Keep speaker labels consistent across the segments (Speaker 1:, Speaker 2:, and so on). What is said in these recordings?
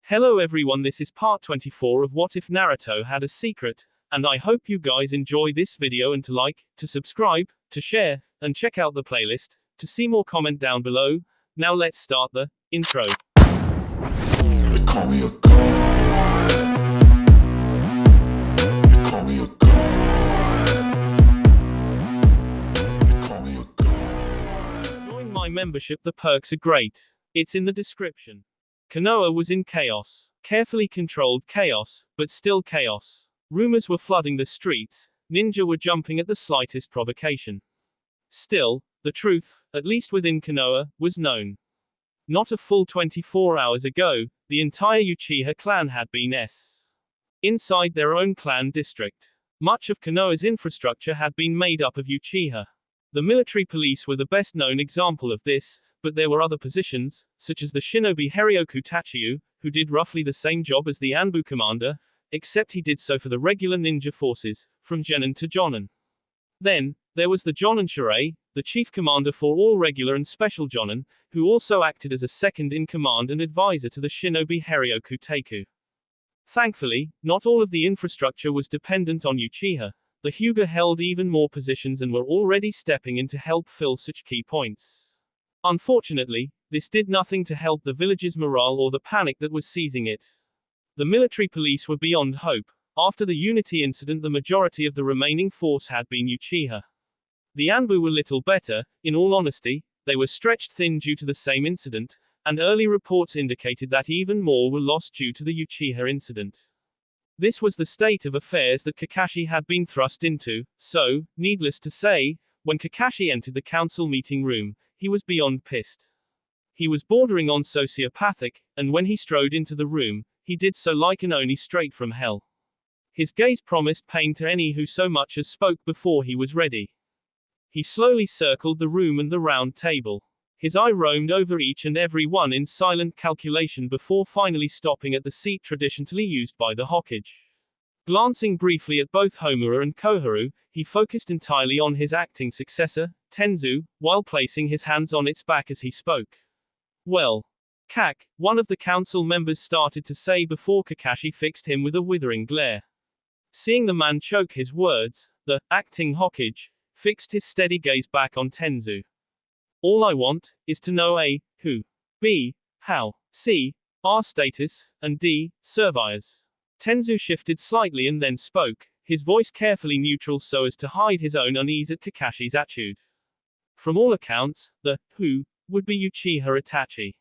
Speaker 1: Hello everyone, this is part 24 of What If Naruto Had a Secret, and I hope you guys enjoy this video and to like, to subscribe, to share, and check out the playlist. To see more, comment down below. Now let's start the intro.
Speaker 2: They call me a god. They call me a god. They call me a god.
Speaker 1: Join my membership, the perks are great. It's in the description. Konoha was in chaos. Carefully controlled chaos, but still chaos. Rumors were flooding the streets, ninja were jumping at the slightest provocation. Still, the truth, at least within Konoha, was known. Not a full 24 hours ago, the entire Uchiha clan had been inside their own clan district. Much of Konoha's infrastructure had been made up of Uchiha. The military police were the best known example of this, but there were other positions, such as the shinobi Herioku Tachiyu, who did roughly the same job as the Anbu commander, except he did so for the regular ninja forces, from Genin to Jonin. Then, there was the Jonin Shirei, the chief commander for all regular and special Jonin, who also acted as a second-in-command and advisor to the shinobi Herioku Teiku. Thankfully, not all of the infrastructure was dependent on Uchiha. The Hyuga held even more positions and were already stepping in to help fill such key points. Unfortunately, this did nothing to help the village's morale or the panic that was seizing it. The military police were beyond hope. After the Unity incident, the majority of the remaining force had been Uchiha. The Anbu were little better, in all honesty. They were stretched thin due to the same incident, and early reports indicated that even more were lost due to the Uchiha incident. This was the state of affairs that Kakashi had been thrust into, so, needless to say, when Kakashi entered the council meeting room, he was beyond pissed. He was bordering on sociopathic, and when he strode into the room, he did so like an oni straight from hell. His gaze promised pain to any who so much as spoke before he was ready. He slowly circled the room and the round table. His eye roamed over each and every one in silent calculation before finally stopping at the seat traditionally used by the Hokage. Glancing briefly at both Homura and Koharu, he focused entirely on his acting successor, Tenzu, while placing his hands on its back as he spoke. Well, Kak, one of the council members started to say before Kakashi fixed him with a withering glare. Seeing the man choke his words, the acting Hokage fixed his steady gaze back on Tenzu. All I want is to know A, who, B, how, C, our status, and D, survivors. Tenzu shifted slightly and then spoke, his voice carefully neutral so as to hide his own unease at Kakashi's attitude. From all accounts, the who would be Uchiha Itachi.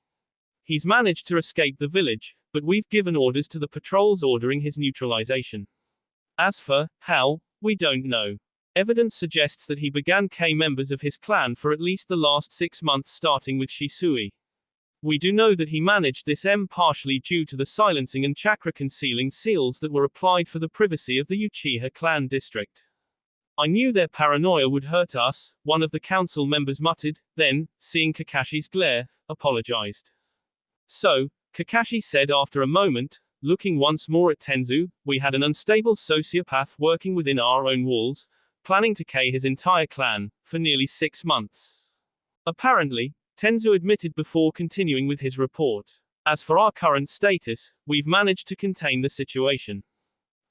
Speaker 1: He's managed to escape the village, but we've given orders to the patrols ordering his neutralization. As for how, we don't know. Evidence suggests that he began killing members of his clan for at least the last 6 months, starting with Shisui. We do know that he managed this partially due to the silencing and chakra concealing seals that were applied for the privacy of the Uchiha clan district. I knew their paranoia would hurt us, one of the council members muttered, then, seeing Kakashi's glare, apologized. So, Kakashi said after a moment, looking once more at Tenzu, we had an unstable sociopath working within our own walls, planning to kill his entire clan, for nearly 6 months. Apparently, Tenzu admitted before continuing with his report. As for our current status, we've managed to contain the situation.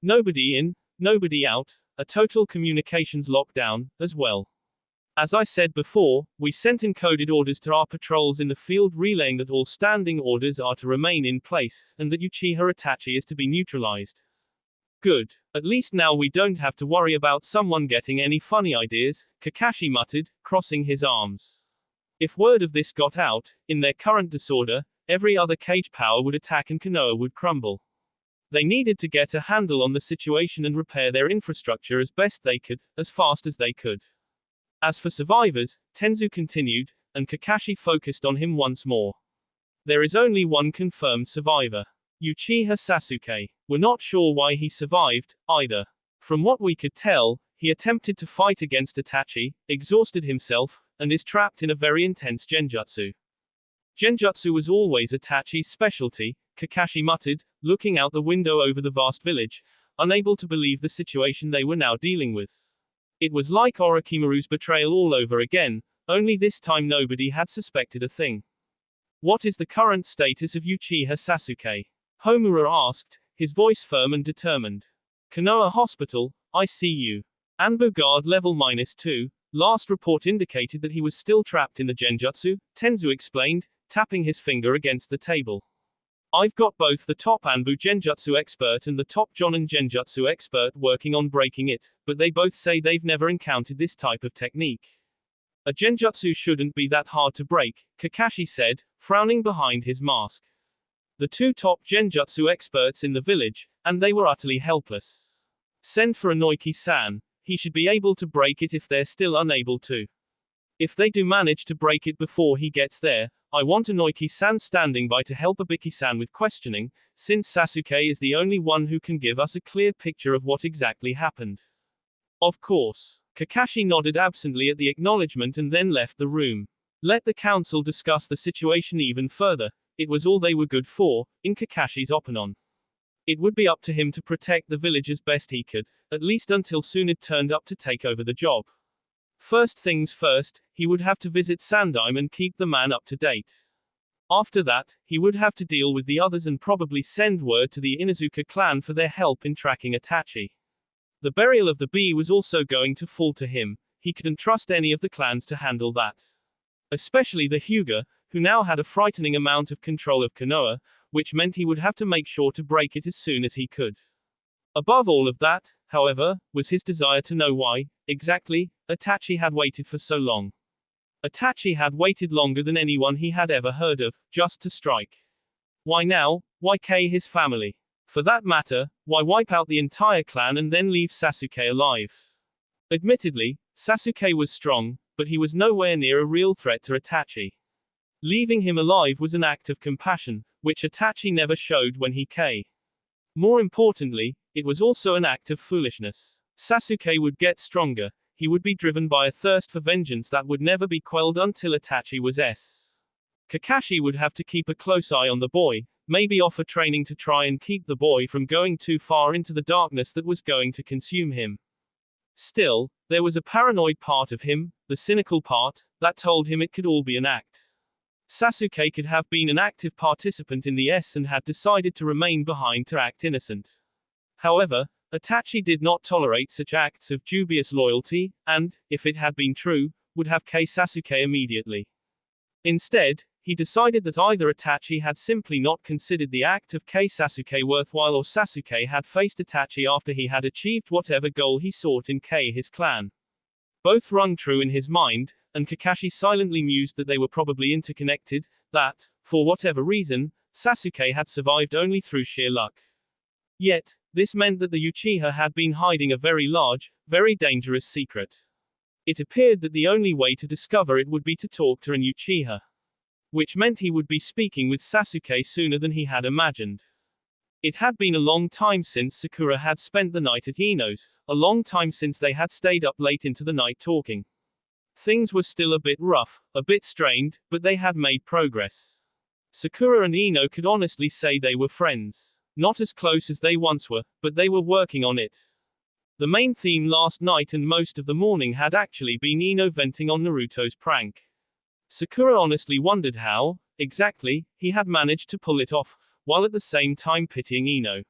Speaker 1: Nobody in, nobody out, a total communications lockdown, as well. As I said before, we sent encoded orders to our patrols in the field relaying that all standing orders are to remain in place, and that Uchiha Itachi is to be neutralized. Good. At least now we don't have to worry about someone getting any funny ideas, Kakashi muttered, crossing his arms. If word of this got out, in their current disorder, every other cage power would attack and Konoha would crumble. They needed to get a handle on the situation and repair their infrastructure as best they could, as fast as they could. As for survivors, Tenzu continued, and Kakashi focused on him once more. There is only one confirmed survivor. Uchiha Sasuke. We're not sure why he survived, either. From what we could tell, he attempted to fight against Itachi, exhausted himself, and is trapped in a very intense genjutsu. Genjutsu was always Itachi's specialty, Kakashi muttered, looking out the window over the vast village, unable to believe the situation they were now dealing with. It was like Orochimaru's betrayal all over again, only this time nobody had suspected a thing. What is the current status of Uchiha Sasuke? Homura asked, his voice firm and determined. Konoha Hospital, I see you. Anbu guard level -2. Last report indicated that he was still trapped in the genjutsu, Tenzu explained, tapping his finger against the table. I've got both the top Anbu genjutsu expert and the top Jonin genjutsu expert working on breaking it, but they both say they've never encountered this type of technique. A genjutsu shouldn't be that hard to break, Kakashi said, frowning behind his mask. The two top genjutsu experts in the village, and they were utterly helpless. Send for Inoki-san. He should be able to break it if they're still unable to. If they do manage to break it before he gets there, I want Inoki-san standing by to help Ibiki-san with questioning, since Sasuke is the only one who can give us a clear picture of what exactly happened. Of course. Kakashi nodded absently at the acknowledgement and then left the room. Let the council discuss the situation even further. It was all they were good for, in Kakashi's opinion. It would be up to him to protect the village as best he could, at least until Tsunade turned up to take over the job. First things first, he would have to visit Sandaime and keep the man up to date. After that, he would have to deal with the others and probably send word to the Inuzuka clan for their help in tracking Itachi. The burial of the bee was also going to fall to him. He couldn't trust any of the clans to handle that. Especially the Hyuga, who now had a frightening amount of control of Konoha, which meant he would have to make sure to break it as soon as he could. Above all of that, however, was his desire to know why, exactly, Itachi had waited for so long. Itachi had waited longer than anyone he had ever heard of, just to strike. Why now? Why kill his family? For that matter, why wipe out the entire clan and then leave Sasuke alive? Admittedly, Sasuke was strong, but he was nowhere near a real threat to Itachi. Leaving him alive was an act of compassion, which Itachi never showed when he killed. More importantly, it was also an act of foolishness. Sasuke would get stronger. He would be driven by a thirst for vengeance that would never be quelled until Itachi was S. Kakashi would have to keep a close eye on the boy, maybe offer training to try and keep the boy from going too far into the darkness that was going to consume him. Still, there was a paranoid part of him, the cynical part, that told him it could all be an act. Sasuke could have been an active participant in the S and had decided to remain behind to act innocent. However, Itachi did not tolerate such acts of dubious loyalty, and, if it had been true, would have killed Sasuke immediately. Instead, he decided that either Itachi had simply not considered the act of killing Sasuke worthwhile or Sasuke had faced Itachi after he had achieved whatever goal he sought in killing his clan. Both rung true in his mind, and Kakashi silently mused that they were probably interconnected, that, for whatever reason, Sasuke had survived only through sheer luck. Yet, this meant that the Uchiha had been hiding a very large, very dangerous secret. It appeared that the only way to discover it would be to talk to an Uchiha. Which meant he would be speaking with Sasuke sooner than he had imagined. It had been a long time since Sakura had spent the night at Ino's, a long time since they had stayed up late into the night talking. Things were still a bit rough, a bit strained, but they had made progress. Sakura and Ino could honestly say they were friends. Not as close as they once were, but they were working on it. The main theme last night and most of the morning had actually been Ino venting on Naruto's prank. Sakura honestly wondered how, exactly, he had managed to pull it off, while at the same time pitying Ino.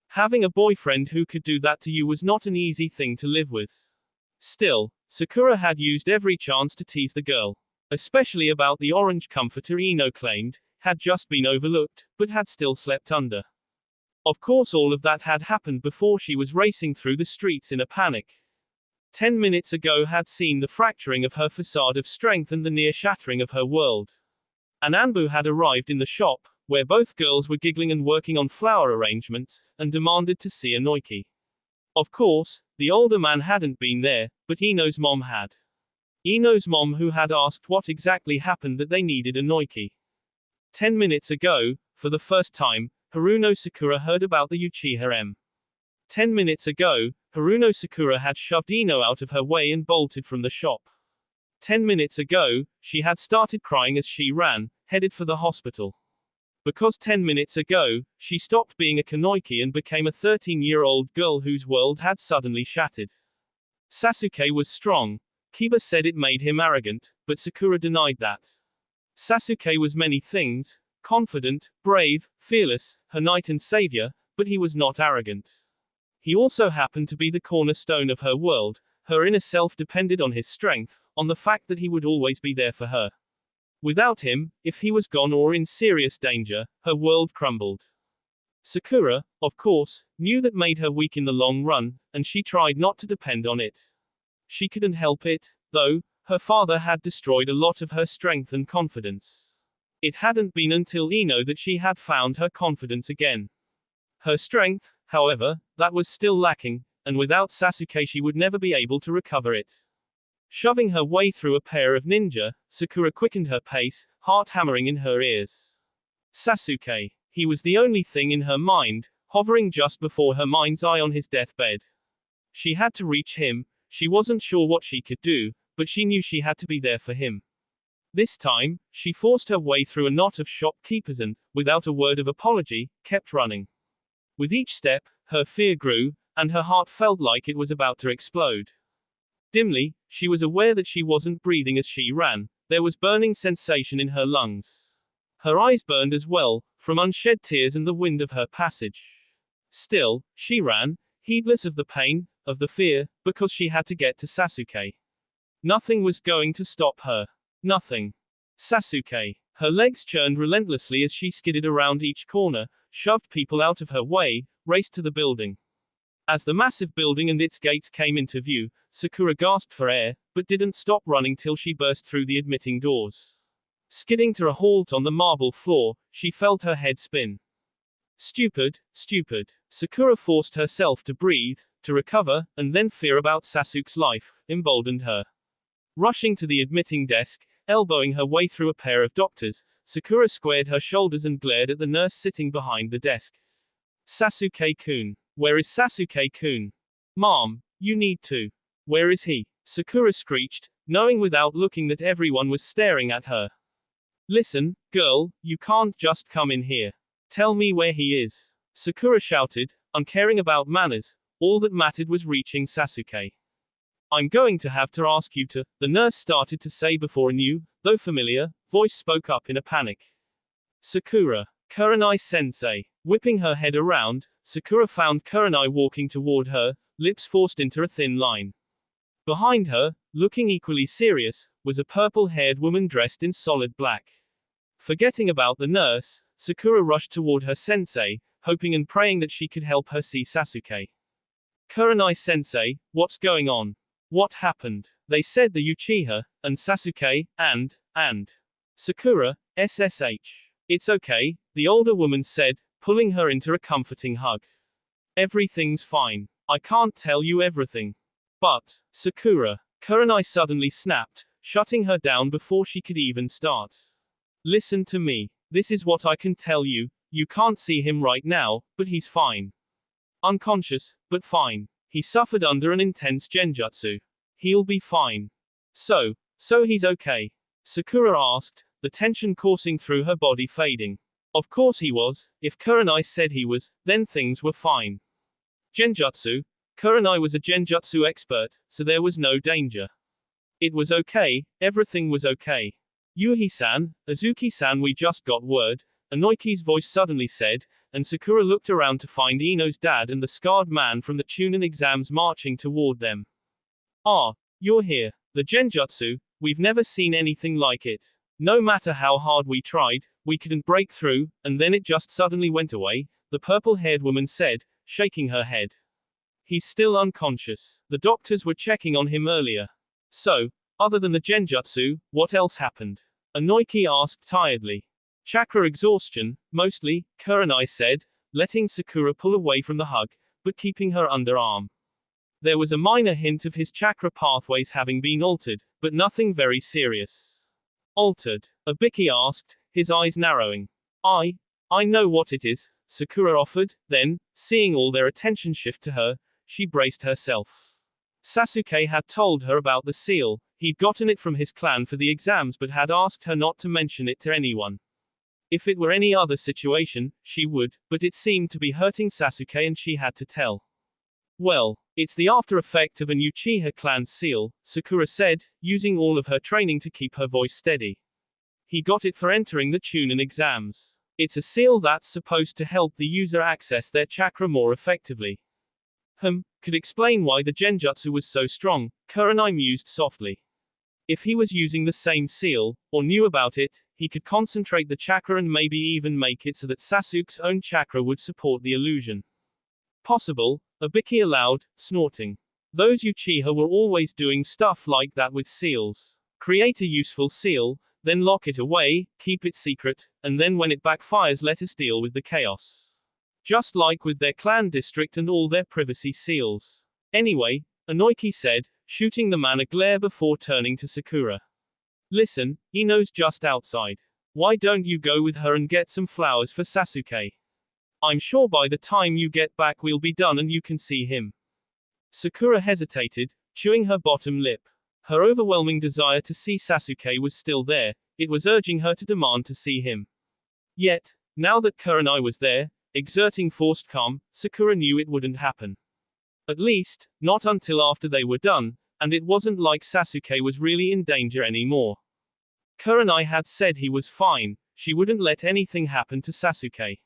Speaker 1: Having a boyfriend who could do that to you was not an easy thing to live with. Still, Sakura had used every chance to tease the girl. Especially about the orange comforter Ino claimed, had just been overlooked, but had still slept under. Of course all of that had happened before she was racing through the streets in a panic. 10 minutes ago had seen the fracturing of her facade of strength and the near shattering of her world. And Anbu had arrived in the shop, where both girls were giggling and working on flower arrangements, and demanded to see Inoki. Of course, the older man hadn't been there, but Ino's mom had. Ino's mom who had asked what exactly happened that they needed Inoki. 10 minutes ago, for the first time, Haruno Sakura heard about the Uchiha M. 10 minutes ago, Haruno Sakura had shoved Ino out of her way and bolted from the shop. 10 minutes ago, she had started crying as she ran, headed for the hospital. Because 10 minutes ago, she stopped being a Kunoichi and became a 13-year-old girl whose world had suddenly shattered. Sasuke was strong. Kiba said it made him arrogant, but Sakura denied that. Sasuke was many things, Confident, brave, fearless, her knight and savior, but he was not arrogant. He also happened to be the cornerstone of her world. Her inner self depended on his strength, on the fact that he would always be there for her. Without him, if he was gone or in serious danger, her world crumbled. Sakura, of course, knew that made her weak in the long run, and she tried not to depend on it. She couldn't help it, though. Her father had destroyed a lot of her strength and confidence. It hadn't been until Ino that she had found her confidence again. Her strength, however, that was still lacking, and without Sasuke she would never be able to recover it. Shoving her way through a pair of ninja, Sakura quickened her pace, heart hammering in her ears. Sasuke. He was the only thing in her mind, hovering just before her mind's eye on his deathbed. She had to reach him. She wasn't sure what she could do, but she knew she had to be there for him. This time, she forced her way through a knot of shopkeepers and, without a word of apology, kept running. With each step, her fear grew, and her heart felt like it was about to explode. Dimly, she was aware that she wasn't breathing as she ran. There was burning sensation in her lungs. Her eyes burned as well, from unshed tears and the wind of her passage. Still, she ran, heedless of the pain, of the fear, because she had to get to Sasuke. Nothing was going to stop her. Nothing. Sasuke. Her legs churned relentlessly as she skidded around each corner, shoved people out of her way, raced to the building. As the massive building and its gates came into view, Sakura gasped for air, but didn't stop running till she burst through the admitting doors. Skidding to a halt on the marble floor, she felt her head spin. Stupid, stupid. Sakura forced herself to breathe, to recover, and then fear about Sasuke's life emboldened her. Rushing to the admitting desk, elbowing her way through a pair of doctors, Sakura squared her shoulders and glared at the nurse sitting behind the desk. Sasuke-kun. Where is Sasuke-kun? Mom, you need to. Where is he? Sakura screeched, knowing without looking that everyone was staring at her. Listen, girl, you can't just come in here. Tell me where he is. Sakura shouted, uncaring about manners. All that mattered was reaching Sasuke. I'm going to have to ask you to, the nurse started to say before a new, though familiar, voice spoke up in a panic. Sakura. Kurenai-sensei. Whipping her head around, Sakura found Kurenai walking toward her, lips forced into a thin line. Behind her, looking equally serious, was a purple-haired woman dressed in solid black. Forgetting about the nurse, Sakura rushed toward her sensei, hoping and praying that she could help her see Sasuke. Kurenai-sensei, what's going on? What happened? They said the Uchiha, and Sasuke, and Sakura, SSH. It's okay, the older woman said, pulling her into a comforting hug. Everything's fine. I can't tell you everything. But, Sakura. Kurenai suddenly snapped, shutting her down before she could even start. Listen to me. This is what I can tell you. You can't see him right now, but he's fine. Unconscious, but fine. He suffered under an intense genjutsu. He'll be fine. So he's okay? Sakura asked, the tension coursing through her body fading. Of course he was. If Kurenai said he was, then things were fine. Genjutsu? Kurenai was a genjutsu expert, so there was no danger. It was okay, everything was okay. Yuhi-san, Azuki-san, we just got word, Inoiki's voice suddenly said, and Sakura looked around to find Ino's dad and the scarred man from the Chunin exams marching toward them. Ah, you're here. The genjutsu, we've never seen anything like it. No matter how hard we tried, we couldn't break through, and then it just suddenly went away, the purple-haired woman said, shaking her head. He's still unconscious. The doctors were checking on him earlier. So, other than the genjutsu, what else happened? Inoiki asked tiredly. Chakra exhaustion, mostly, Kurenai said, letting Sakura pull away from the hug, but keeping her underarm. There was a minor hint of his chakra pathways having been altered, but nothing very serious. Altered? Ibiki asked, his eyes narrowing. I know what it is, Sakura offered, then, seeing all their attention shift to her, she braced herself. Sasuke had told her about the seal. He'd gotten it from his clan for the exams but had asked her not to mention it to anyone. If it were any other situation, she would, but it seemed to be hurting Sasuke and she had to tell. Well, it's the after effect of an Uchiha clan seal, Sakura said, using all of her training to keep her voice steady. He got it for entering the Chunin exams. It's a seal that's supposed to help the user access their chakra more effectively. Could explain why the genjutsu was so strong, Kurenai mused softly. If he was using the same seal, or knew about it, he could concentrate the chakra and maybe even make it so that Sasuke's own chakra would support the illusion. Possible, Ibiki allowed, snorting. Those Uchiha were always doing stuff like that with seals. Create a useful seal, then lock it away, keep it secret, and then when it backfires let us deal with the chaos. Just like with their clan district and all their privacy seals. Anyway, Inoki said, shooting the man a glare before turning to Sakura. Listen, Ino's just outside. Why don't you go with her and get some flowers for Sasuke? I'm sure by the time you get back we'll be done and you can see him. Sakura hesitated, chewing her bottom lip. Her overwhelming desire to see Sasuke was still there, it was urging her to demand to see him. Yet, now that Kurenai was there, exerting forced calm, Sakura knew it wouldn't happen. At least, not until after they were done, and it wasn't like Sasuke was really in danger anymore. Kurenai had said he was fine, she wouldn't let anything happen to Sasuke.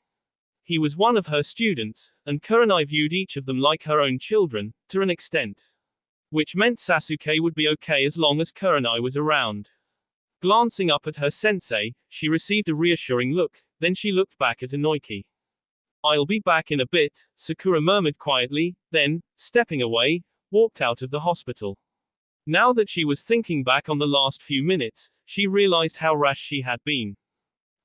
Speaker 1: He was one of her students, and Kurenai viewed each of them like her own children, to an extent. Which meant Sasuke would be okay as long as Kurenai was around. Glancing up at her sensei, she received a reassuring look, then she looked back at Inoki. I'll be back in a bit, Sakura murmured quietly, then, stepping away, walked out of the hospital. Now that she was thinking back on the last few minutes, she realized how rash she had been.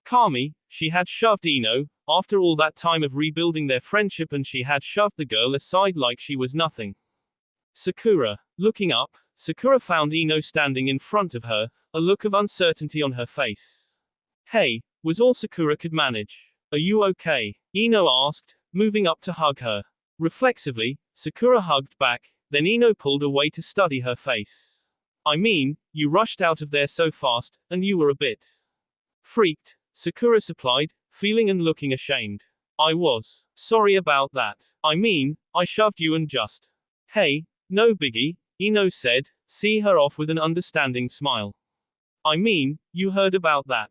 Speaker 1: Calmly, she had shoved Ino, after all that time of rebuilding their friendship, and she had shoved the girl aside like she was nothing. Sakura. Looking up, Sakura found Ino standing in front of her, a look of uncertainty on her face. Hey, was all Sakura could manage. Are you okay? Ino asked, moving up to hug her. Reflexively, Sakura hugged back, then Ino pulled away to study her face. I mean, you rushed out of there so fast, and you were a bit freaked, Sakura supplied, feeling and looking ashamed. I was sorry about that. I mean, I shoved you and just. Hey, no biggie, Ino said, see her off with an understanding smile. I mean, you heard about that.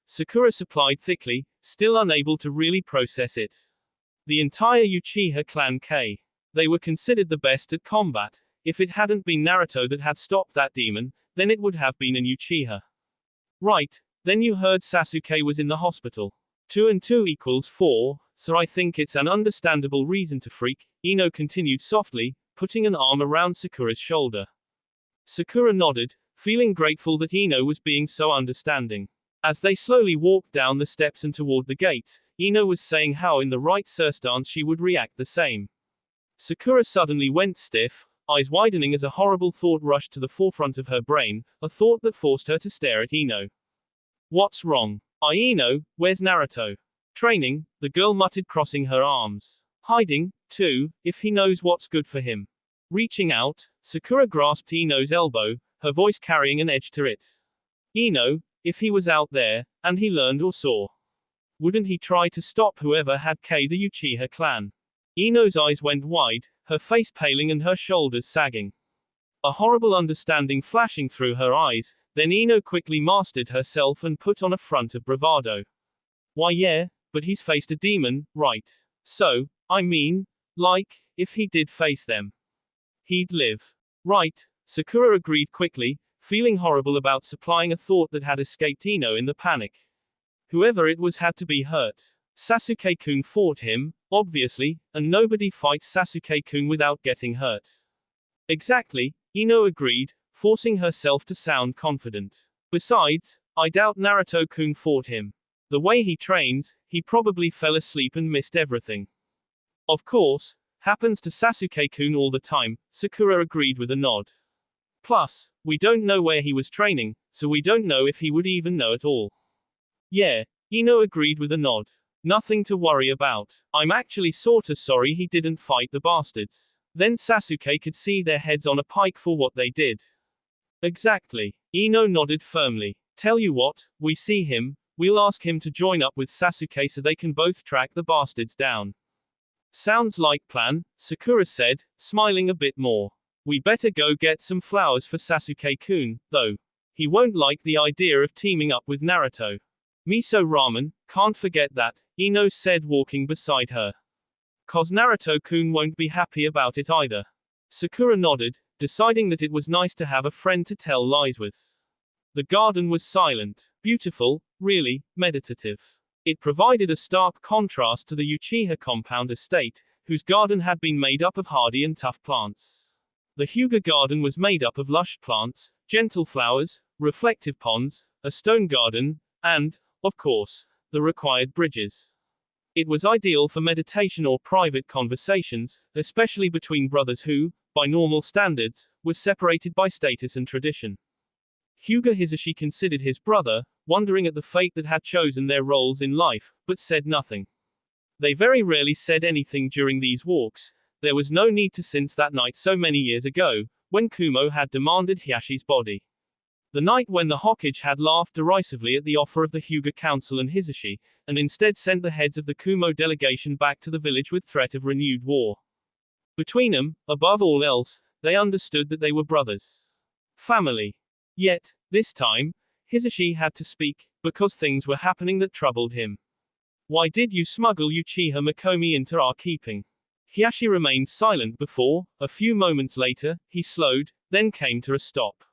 Speaker 1: Sakura supplied thickly, still unable to really process it. The entire Uchiha clan K. They were considered the best at combat. If it hadn't been Naruto that had stopped that demon, then it would have been an Uchiha. Right, then you heard Sasuke was in the hospital. 2 and 2 equals 4, so I think it's an understandable reason to freak, Ino continued softly, putting an arm around Sakura's shoulder. Sakura nodded, feeling grateful that Ino was being so understanding. As they slowly walked down the steps and toward the gate, Ino was saying how in the right circumstance she would react the same. Sakura suddenly went stiff, eyes widening as a horrible thought rushed to the forefront of her brain, a thought that forced her to stare at Ino. What's wrong? Ino, where's Naruto? Training, the girl muttered, crossing her arms. Hiding, too, if he knows what's good for him. Reaching out, Sakura grasped Ino's elbow, her voice carrying an edge to it. Ino, if he was out there, and he learned or saw, wouldn't he try to stop whoever had K the Uchiha clan? Ino's eyes went wide, her face paling and her shoulders sagging. A horrible understanding flashing through her eyes, then Ino quickly mastered herself and put on a front of bravado. Why yeah, but he's faced a demon, right? So, I mean, like, if he did face them, he'd live. Right, Sakura agreed quickly, feeling horrible about supplying a thought that had escaped Ino in the panic. Whoever it was had to be hurt. Sasuke-kun fought him, obviously, and nobody fights Sasuke-kun without getting hurt. Exactly, Ino agreed, forcing herself to sound confident. Besides, I doubt Naruto-kun fought him. The way he trains, he probably fell asleep and missed everything. Of course, happens to Sasuke-kun all the time, Sakura agreed with a nod. Plus, we don't know where he was training, so we don't know if he would even know at all. Yeah, Ino agreed with a nod. Nothing to worry about. I'm actually sorta sorry he didn't fight the bastards. Then Sasuke could see their heads on a pike for what they did. Exactly. Ino nodded firmly. Tell you what, we see him, we'll ask him to join up with Sasuke so they can both track the bastards down. Sounds like plan, Sakura said, smiling a bit more. We better go get some flowers for Sasuke-kun, though. He won't like the idea of teaming up with Naruto. Miso ramen, can't forget that, Ino said walking beside her. Cause Naruto-kun won't be happy about it either. Sakura nodded, deciding that it was nice to have a friend to tell lies with. The garden was silent, beautiful, really, meditative. It provided a stark contrast to the Uchiha compound estate, whose garden had been made up of hardy and tough plants. The Hyuga garden was made up of lush plants, gentle flowers, reflective ponds, a stone garden, and, of course, the required bridges. It was ideal for meditation or private conversations, especially between brothers who, by normal standards, were separated by status and tradition. Hyuga Hisashi considered his brother, wondering at the fate that had chosen their roles in life, but said nothing. They very rarely said anything during these walks. There was no need to since that night so many years ago, when Kumo had demanded Hiyashi's body. The night when the Hokage had laughed derisively at the offer of the Hyuga Council and Hisashi, and instead sent the heads of the Kumo delegation back to the village with threat of renewed war. Between them, above all else, they understood that they were brothers. Family. Yet, this time, Hisashi had to speak, because things were happening that troubled him. Why did you smuggle Uchiha Mikomi into our keeping? Hiyashi remained silent before, a few moments later, he slowed, then came to a stop.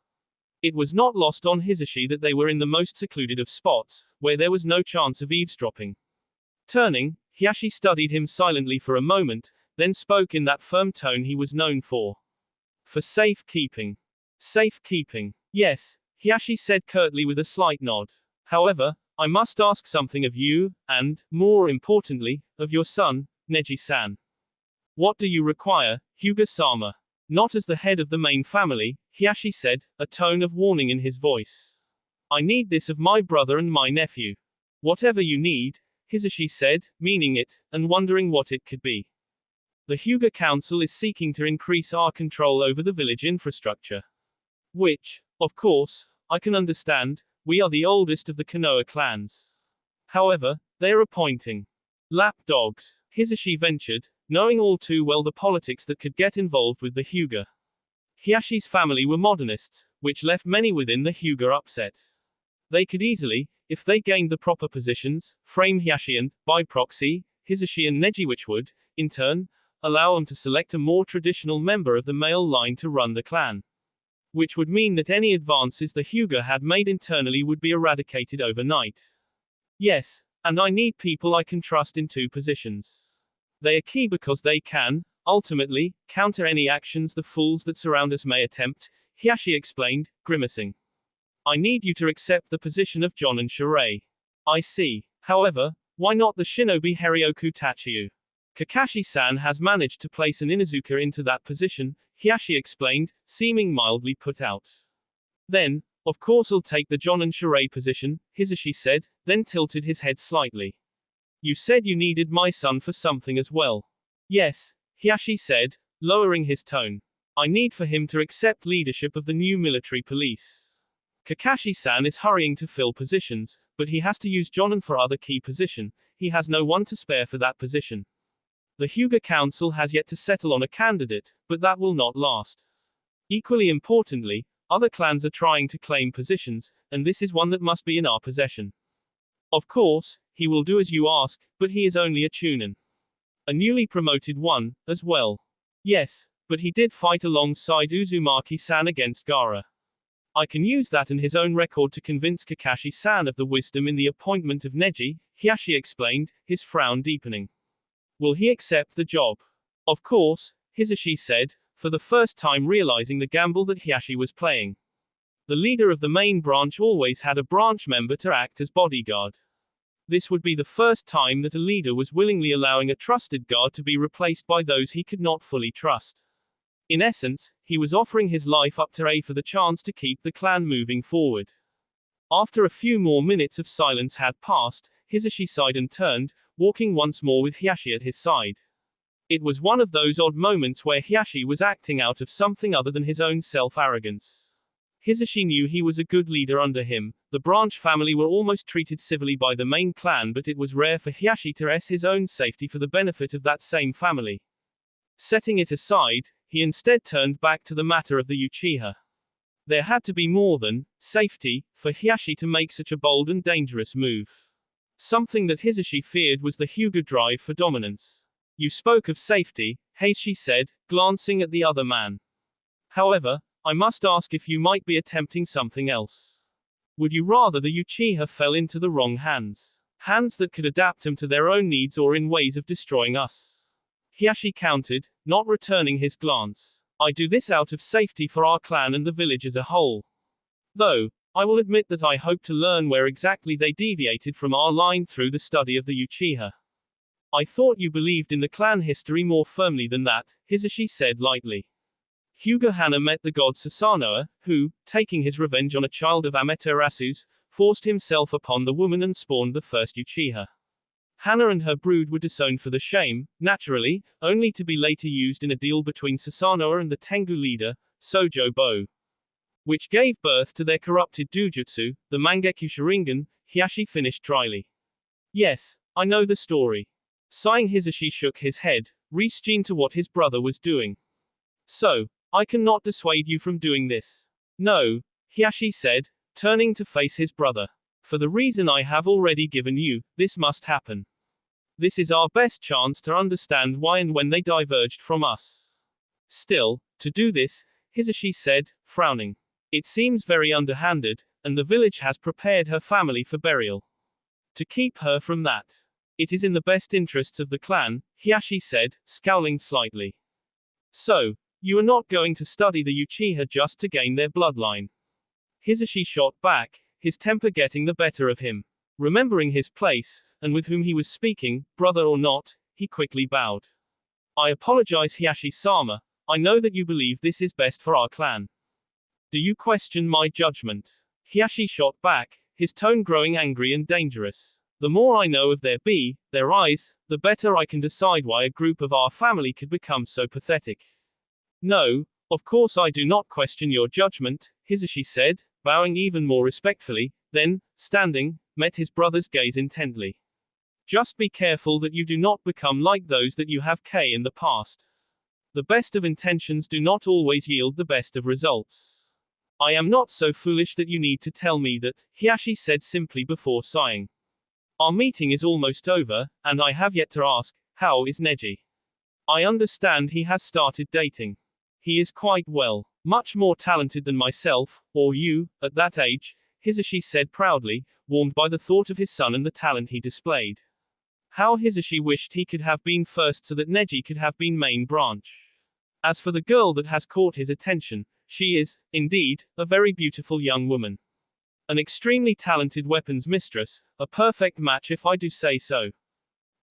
Speaker 1: It was not lost on Hisashi that they were in the most secluded of spots, where there was no chance of eavesdropping. Turning, Hiyashi studied him silently for a moment, then spoke in that firm tone he was known for. For safekeeping. Safekeeping. Yes, Hiyashi said curtly with a slight nod. However, I must ask something of you, and, more importantly, of your son, Neji-san. What do you require, Hyuga-sama? Not as the head of the main family, Hiyashi said, a tone of warning in his voice. I need this of my brother and my nephew. Whatever you need, Hisashi said, meaning it, and wondering what it could be. The Hyuga Council is seeking to increase our control over the village infrastructure. Which, of course, I can understand. We are the oldest of the Konoha clans. However, they are appointing lapdogs, Hisashi ventured, knowing all too well the politics that could get involved with the Hyuga. Hiyashi's family were modernists, which left many within the Hyuga upset. They could easily, if they gained the proper positions, frame Hiyashi and, by proxy, Hisashi and Neji, which would, in turn, allow them to select a more traditional member of the male line to run the clan. Which would mean that any advances the Hyuga had made internally would be eradicated overnight. Yes, and I need people I can trust in two positions. They are key because they can, ultimately, counter any actions the fools that surround us may attempt, Hiyashi explained, grimacing. I need you to accept the position of Jonin Shirai. I see. However, why not the shinobi Herioku Tachiyu? Kakashi-san has managed to place an Inuzuka into that position, Hiyashi explained, seeming mildly put out. Then, of course I'll take the Jonin Shirai position, Hisashi said, then tilted his head slightly. You said you needed my son for something as well. Yes, Hiyashi said, lowering his tone. I need for him to accept leadership of the new military police. Kakashi-san is hurrying to fill positions, but he has to use Jonin for other key position. He has no one to spare for that position. The Hyuga Council has yet to settle on a candidate, but that will not last. Equally importantly, other clans are trying to claim positions, and this is one that must be in our possession. Of course, he will do as you ask, but he is only a chunin. A newly promoted one, as well. Yes, but he did fight alongside Uzumaki-san against Gaara. I can use that and his own record to convince Kakashi-san of the wisdom in the appointment of Neji, Hiyashi explained, his frown deepening. Will he accept the job? Of course, Hisashi said, for the first time realizing the gamble that Hiyashi was playing. The leader of the main branch always had a branch member to act as bodyguard. This would be the first time that a leader was willingly allowing a trusted guard to be replaced by those he could not fully trust. In essence, he was offering his life up to A for the chance to keep the clan moving forward. After a few more minutes of silence had passed, Hisashi sighed and turned, walking once more with Hiyashi at his side. It was one of those odd moments where Hiyashi was acting out of something other than his own self-arrogance. Hisashi knew he was a good leader under him. The branch family were almost treated civilly by the main clan, but it was rare for Hiyashi to risk his own safety for the benefit of that same family. Setting it aside, he instead turned back to the matter of the Uchiha. There had to be more than safety for Hiashi to make such a bold and dangerous move. Something that Hisashi feared was the Hyuga drive for dominance. You spoke of safety, Heishi said, glancing at the other man. However, I must ask if you might be attempting something else. Would you rather the Uchiha fell into the wrong hands? Hands that could adapt them to their own needs or in ways of destroying us? Hiashi countered, not returning his glance. I do this out of safety for our clan and the village as a whole. Though, I will admit that I hope to learn where exactly they deviated from our line through the study of the Uchiha. I thought you believed in the clan history more firmly than that, Hisashi said lightly. Hyuga Hana met the god Susanoo, who, taking his revenge on a child of Amaterasu's, forced himself upon the woman and spawned the first Uchiha. Hana and her brood were disowned for the shame, naturally, only to be later used in a deal between Susanoo and the Tengu leader, Sojo Bo, which gave birth to their corrupted Dujutsu, the Mangekyo Sharingan, Hiashi finished dryly. Yes, I know the story. Sighing, Hisashi shook his head, reaching to what his brother was doing. So, I cannot dissuade you from doing this. No, Hiashi said, turning to face his brother. For the reason I have already given you, this must happen. This is our best chance to understand why and when they diverged from us. Still, to do this, Hisashi said, frowning. It seems very underhanded, and the village has prepared her family for burial. To keep her from that. It is in the best interests of the clan, Hiashi said, scowling slightly. So, you are not going to study the Uchiha just to gain their bloodline? Hisashi shot back, his temper getting the better of him. Remembering his place, and with whom he was speaking, brother or not, he quickly bowed. I apologize, Hiashi-sama. I know that you believe this is best for our clan. Do you question my judgment? Hiashi shot back, his tone growing angry and dangerous. The more I know of their eyes, the better I can decide why a group of our family could become so pathetic. No, of course I do not question your judgment, Hisashi said, bowing even more respectfully, then, standing, met his brother's gaze intently. Just be careful that you do not become like those that you have in the past. The best of intentions do not always yield the best of results. I am not so foolish that you need to tell me that, Hiashi said simply before sighing. Our meeting is almost over, and I have yet to ask, how is Neji? I understand he has started dating. He is quite well. Much more talented than myself, or you, at that age, Hisashi said proudly, warmed by the thought of his son and the talent he displayed. How Hisashi wished he could have been first so that Neji could have been main branch. As for the girl that has caught his attention, she is, indeed, a very beautiful young woman. An extremely talented weapons mistress, a perfect match if I do say so.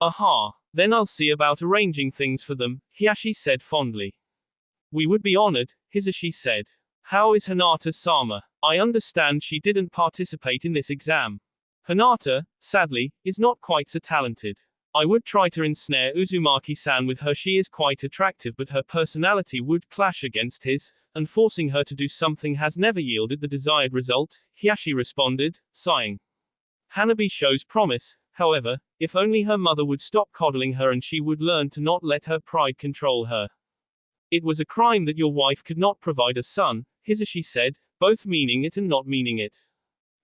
Speaker 1: Aha, then I'll see about arranging things for them, Hiashi said fondly. We would be honored, Hisashi said. How is Hinata-sama? I understand she didn't participate in this exam. Hinata, sadly, is not quite so talented. I would try to ensnare Uzumaki-san with her. She is quite attractive, but her personality would clash against his, and forcing her to do something has never yielded the desired result, Hiashi responded, sighing. Hanabi shows promise, however, if only her mother would stop coddling her and she would learn to not let her pride control her. It was a crime that your wife could not provide a son, Hisashi said, both meaning it and not meaning it.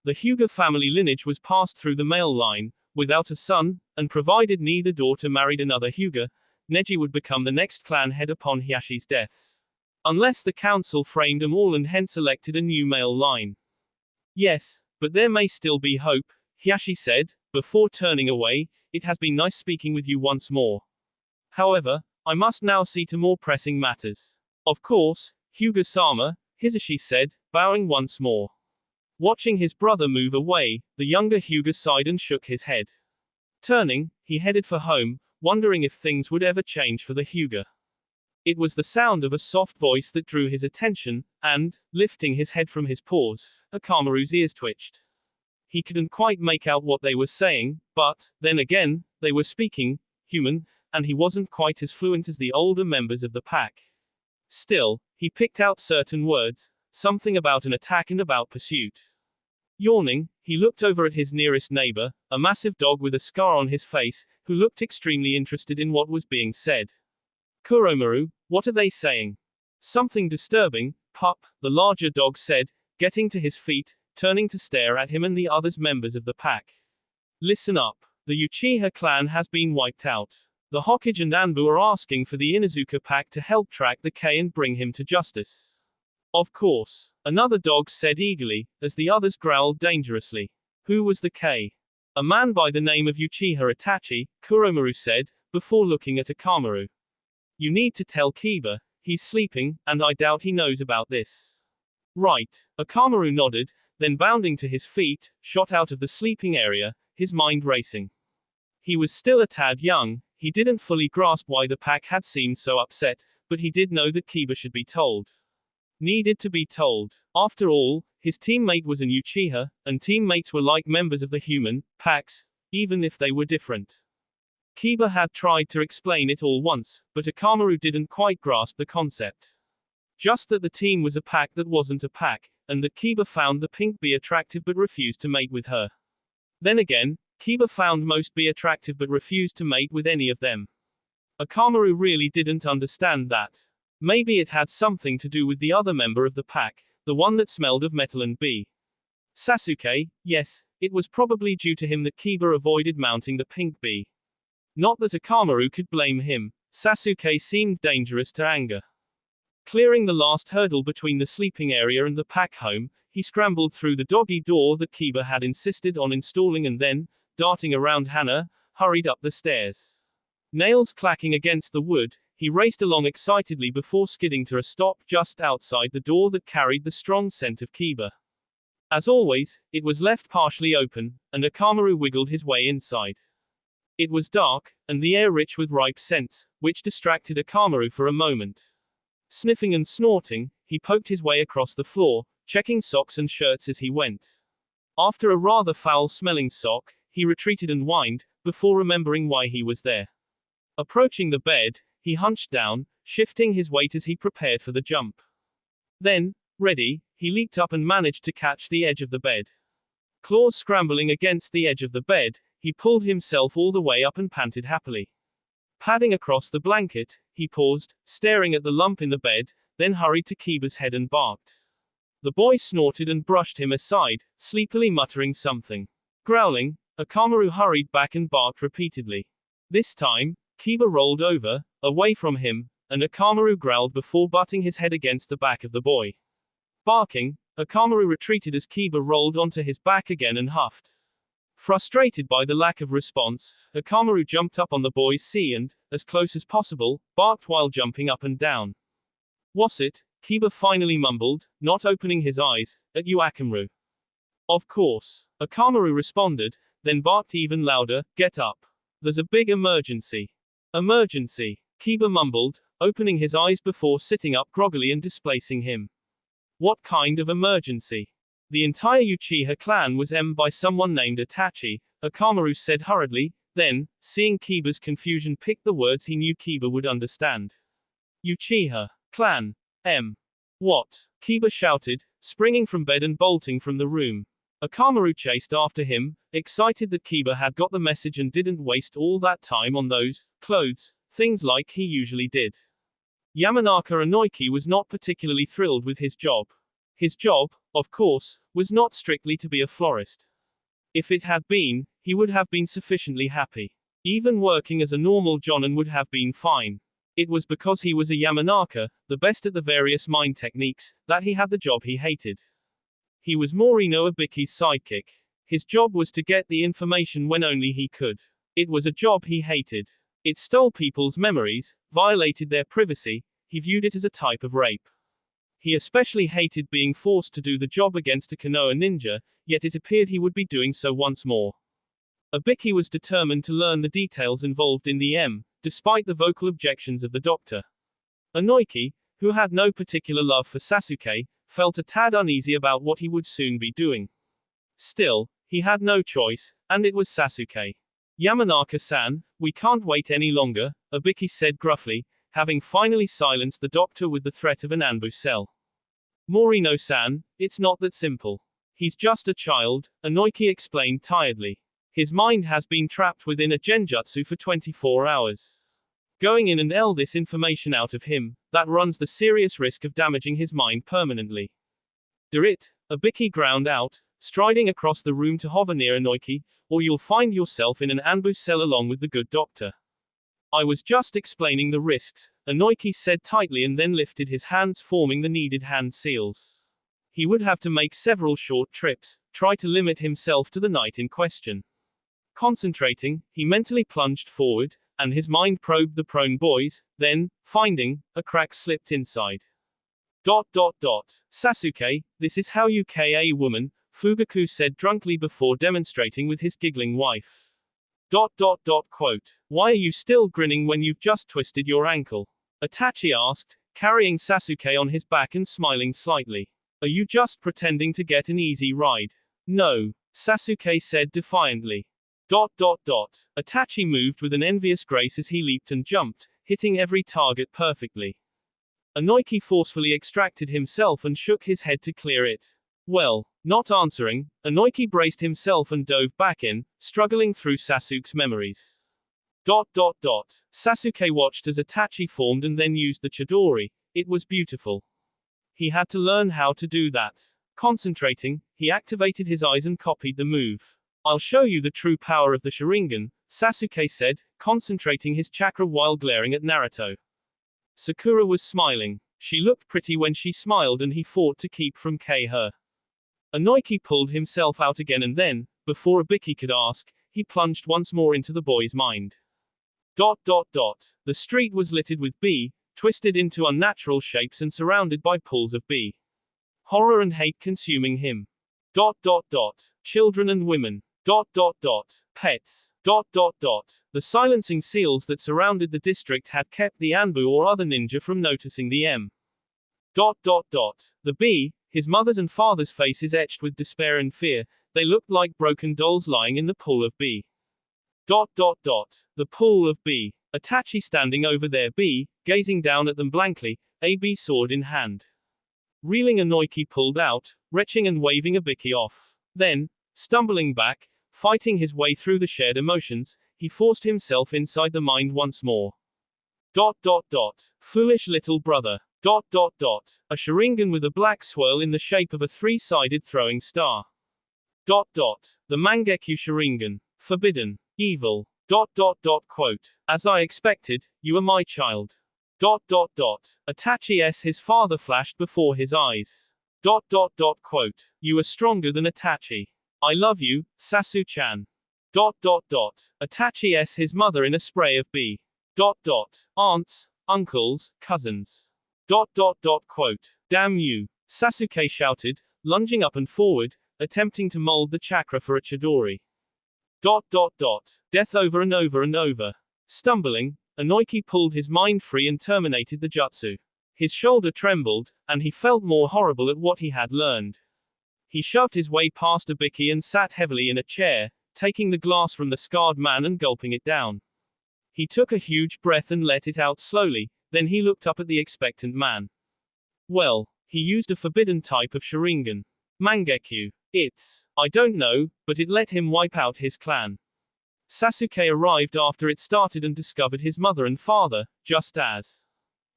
Speaker 1: The Hyuga family lineage was passed through the male line, without a son, and provided neither daughter married another Hyuga, Neji would become the next clan head upon Hiashi's death. Unless the council framed them all and hence elected a new male line. Yes, but there may still be hope, Hiashi said, before turning away. It has been nice speaking with you once more. However, I must now see to more pressing matters. Of course, Hyuga-sama, Hisashi said, bowing once more. Watching his brother move away, the younger Hyuga sighed and shook his head. Turning, he headed for home, wondering if things would ever change for the Hyuga. It was the sound of a soft voice that drew his attention, and, lifting his head from his paws, Akamaru's ears twitched. He couldn't quite make out what they were saying, but, then again, they were speaking human, and he wasn't quite as fluent as the older members of the pack. Still, he picked out certain words, something about an attack and about pursuit. Yawning, he looked over at his nearest neighbor, a massive dog with a scar on his face, who looked extremely interested in what was being said. Kuromaru, what are they saying? Something disturbing, pup, the larger dog said, getting to his feet, turning to stare at him and the other members of the pack. Listen up. The Uchiha clan has been wiped out. The Hokage and Anbu are asking for the Inuzuka pack to help track the K and bring him to justice. Of course. Another dog said eagerly, as the others growled dangerously. Who was the K? A man by the name of Uchiha Itachi, Kuromaru said, before looking at Akamaru. You need to tell Kiba, he's sleeping, and I doubt he knows about this. Right. Akamaru nodded, then bounding to his feet, shot out of the sleeping area, his mind racing. He was still a tad young, he didn't fully grasp why the pack had seemed so upset, but he did know that Kiba should be told. Needed to be told. After all, his teammate was an Uchiha, and teammates were like members of the human packs, even if they were different. Kiba had tried to explain it all once, but Akamaru didn't quite grasp the concept. Just that the team was a pack that wasn't a pack, and that Kiba found the pink bee attractive but refused to mate with her. Then again, Kiba found most bee attractive but refused to mate with any of them. Akamaru really didn't understand that. Maybe it had something to do with the other member of the pack, the one that smelled of metal and bee. Sasuke, yes, it was probably due to him that Kiba avoided mounting the pink bee. Not that Akamaru could blame him, Sasuke seemed dangerous to anger. Clearing the last hurdle between the sleeping area and the pack home, he scrambled through the doggy door that Kiba had insisted on installing and then, darting around Hana, hurried up the stairs. Nails clacking against the wood, he raced along excitedly before skidding to a stop just outside the door that carried the strong scent of Kiba. As always, it was left partially open, and Akamaru wiggled his way inside. It was dark, and the air rich with ripe scents, which distracted Akamaru for a moment. Sniffing and snorting, he poked his way across the floor, checking socks and shirts as he went. After a rather foul-smelling sock, he retreated and whined, before remembering why he was there. Approaching the bed, he hunched down, shifting his weight as he prepared for the jump. Then, ready, he leaped up and managed to catch the edge of the bed. Claws scrambling against the edge of the bed, he pulled himself all the way up and panted happily. Padding across the blanket, he paused, staring at the lump in the bed, then hurried to Kiba's head and barked. The boy snorted and brushed him aside, sleepily muttering something. Growling, Akamaru hurried back and barked repeatedly. This time, Kiba rolled over, away from him, and Akamaru growled before butting his head against the back of the boy. Barking, Akamaru retreated as Kiba rolled onto his back again and huffed. Frustrated by the lack of response, Akamaru jumped up on the boy's sea and, as close as possible, barked while jumping up and down. "What's it?" Kiba finally mumbled, not opening his eyes, "At you, Akamaru." "Of course." Akamaru responded, then barked even louder, "Get up. There's a big emergency." "Emergency," Kiba mumbled, opening his eyes before sitting up groggily and displacing him. "What kind of emergency?" "The entire Uchiha clan was by someone named Itachi," Akamaru said hurriedly, then, seeing Kiba's confusion, picked the words he knew Kiba would understand. "Uchiha clan. What?" Kiba shouted, springing from bed and bolting from the room. Akamaru chased after him, excited that Kiba had got the message and didn't waste all that time on those clothes things like he usually did. Yamanaka Inoiki was not particularly thrilled with his job. His job, of course, was not strictly to be a florist. If it had been, he would have been sufficiently happy. Even working as a normal jonin would have been fine. It was because he was a Yamanaka, the best at the various mind techniques, that he had the job he hated. He was Morino Ibiki's sidekick. His job was to get the information when only he could. It was a job he hated. It stole people's memories, violated their privacy, he viewed it as a type of rape. He especially hated being forced to do the job against a Konoha ninja, yet it appeared he would be doing so once more. Ibiki was determined to learn the details involved in the despite the vocal objections of the doctor. Inoiki, who had no particular love for Sasuke, felt a tad uneasy about what he would soon be doing. Still, he had no choice, and it was Sasuke. "Yamanaka-san, we can't wait any longer," Ibiki said gruffly, having finally silenced the doctor with the threat of an Anbu cell. "Morino-san, it's not that simple. He's just a child," Inoiki explained tiredly. "His mind has been trapped within a genjutsu for 24 hours. Going in and yell this information out of him, that runs the serious risk of damaging his mind permanently. Do it, Abiki ground out, striding across the room to hover near Inoiki, or you'll find yourself in an ambush cell along with the good doctor. I was just explaining the risks, Inoiki said tightly and then lifted his hands forming the needed hand seals. He would have to make several short trips, try to limit himself to the night in question. Concentrating, he mentally plunged forward, and his mind probed the prone boys, then, finding, a crack slipped inside. Sasuke, this is how you kill a woman, Fugaku said drunkenly before demonstrating with his giggling wife. Quote. Why are you still grinning when you've just twisted your ankle? Itachi asked, carrying Sasuke on his back and smiling slightly. Are you just pretending to get an easy ride? No, Sasuke said defiantly. Itachi moved with an envious grace as he leaped and jumped, hitting every target perfectly. Inoiki forcefully extracted himself and shook his head to clear it. Well, not answering, Inoiki braced himself and dove back in, struggling through Sasuke's memories. Sasuke watched as Itachi formed and then used the Chidori. It was beautiful. He had to learn how to do that. Concentrating, he activated his eyes and copied the move. I'll show you the true power of the Sharingan, Sasuke said, concentrating his chakra while glaring at Naruto. Sakura was smiling. She looked pretty when she smiled and he fought to keep from her. Inoiki pulled himself out again and then, before Abiki could ask, he plunged once more into the boy's mind. The street was littered with bee, twisted into unnatural shapes and surrounded by pools of bee. Horror and hate consuming him. Children and women. Pets. The silencing seals that surrounded the district had kept the Anbu or other ninja from noticing the M. The bee, his mother's and father's faces etched with despair and fear, they looked like broken dolls lying in the pool of bee. The pool of bee. Itachi standing over their bee, gazing down at them blankly, a bee sword in hand. Reeling Inoiki pulled out, retching and waving Abiki off. Then, stumbling back, fighting his way through the shared emotions, he forced himself inside the mind once more. Foolish little brother. A Sharingan with a black swirl in the shape of a three-sided throwing star. The Mangekyu Sharingan. Forbidden. Evil. Quote. As I expected, you are my child. Itachi his father flashed before his eyes. Quote. You are stronger than Itachi. I love you, Sasu-chan. Itachi his mother in a spray of bee. Aunts, uncles, cousins. Quote. Damn you, Sasuke shouted, lunging up and forward, attempting to mold the chakra for a Chidori. Death over and over and over. Stumbling, Inoiki pulled his mind free and terminated the jutsu. His shoulder trembled, and he felt more horrible at what he had learned. He shoved his way past Abiki and sat heavily in a chair, taking the glass from the scarred man and gulping it down. He took a huge breath and let it out slowly, then he looked up at the expectant man. Well, he used a forbidden type of Sharingan. Mangekyu. I don't know, but it let him wipe out his clan. Sasuke arrived after it started and discovered his mother and father, just as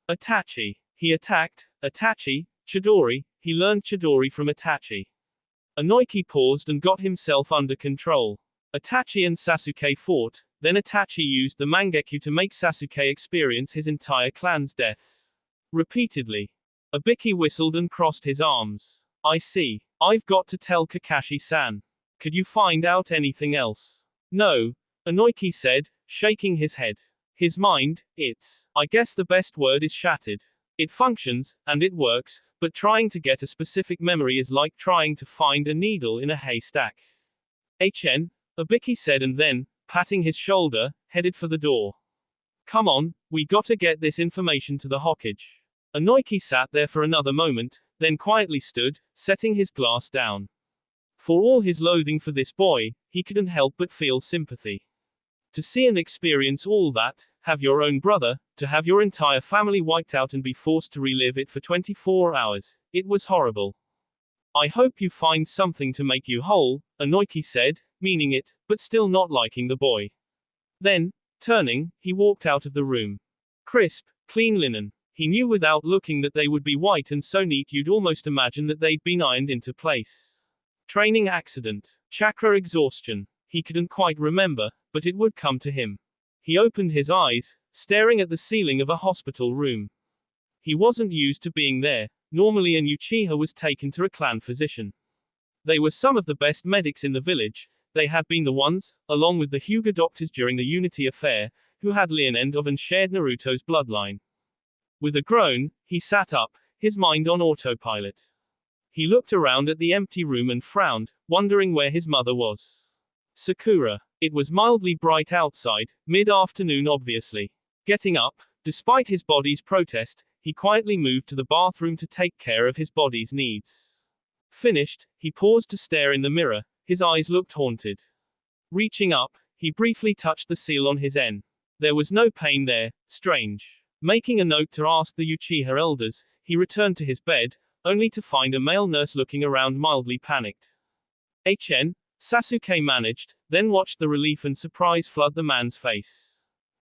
Speaker 1: Itachi. He attacked, Itachi, Chidori, he learned Chidori from Itachi. Inoiki paused and got himself under control. Itachi and Sasuke fought, then Itachi used the Mangekyu to make Sasuke experience his entire clan's deaths. Repeatedly. Abiki whistled and crossed his arms. I see. I've got to tell Kakashi-san. Could you find out anything else? No, Inoiki said, shaking his head. His mind, I guess the best word is shattered. It functions, and it works, but trying to get a specific memory is like trying to find a needle in a haystack. Abiki said and then, patting his shoulder, headed for the door. Come on, we gotta get this information to the Hokage. Inoiki sat there for another moment, then quietly stood, setting his glass down. For all his loathing for this boy, he couldn't help but feel sympathy. To see and experience all that, have your own brother, to have your entire family wiped out and be forced to relive it for 24 hours, it was horrible. I hope you find something to make you whole, Inoiki said, meaning it, but still not liking the boy. Then, turning, he walked out of the room. Crisp, clean linen. He knew without looking that they would be white and so neat you'd almost imagine that they'd been ironed into place. Training accident. Chakra exhaustion. He couldn't quite remember, but it would come to him. He opened his eyes, staring at the ceiling of a hospital room. He wasn't used to being there. Normally an Uchiha was taken to a clan physician. They were some of the best medics in the village. They had been the ones, along with the Hyuga doctors during the Unity affair, who had Leonid of and shared Naruto's bloodline. With a groan, he sat up, his mind on autopilot. He looked around at the empty room and frowned, wondering where his mother was. Sakura. It was mildly bright outside, mid-afternoon obviously. Getting up, despite his body's protest, he quietly moved to the bathroom to take care of his body's needs. Finished, he paused to stare in the mirror, his eyes looked haunted. Reaching up, he briefly touched the seal on his N. There was no pain there, strange. Making a note to ask the Uchiha elders, he returned to his bed, only to find a male nurse looking around mildly panicked. HN, Sasuke managed, then watched the relief and surprise flood the man's face.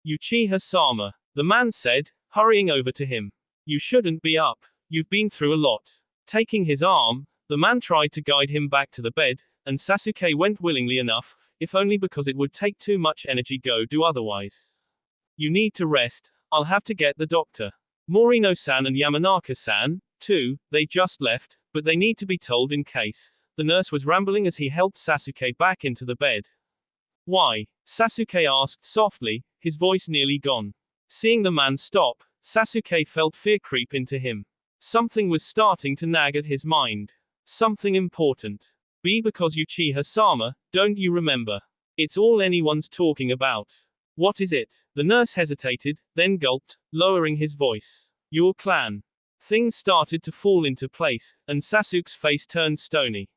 Speaker 1: Uchiha-sama, the man said, hurrying over to him. You shouldn't be up. You've been through a lot. Taking his arm, the man tried to guide him back to the bed, and Sasuke went willingly enough, if only because it would take too much energy go do otherwise. You need to rest, I'll have to get the doctor. Morino-san and Yamanaka-san, too, they just left, but they need to be told in case. The nurse was rambling as he helped Sasuke back into the bed. Why? Sasuke asked softly, his voice nearly gone. Seeing the man stop, Sasuke felt fear creep into him. Something was starting to nag at his mind. Something important. Because Uchiha-sama, don't you remember? It's all anyone's talking about. What is it? The nurse hesitated, then gulped, lowering his voice. Your clan. Things started to fall into place, and Sasuke's face turned stony.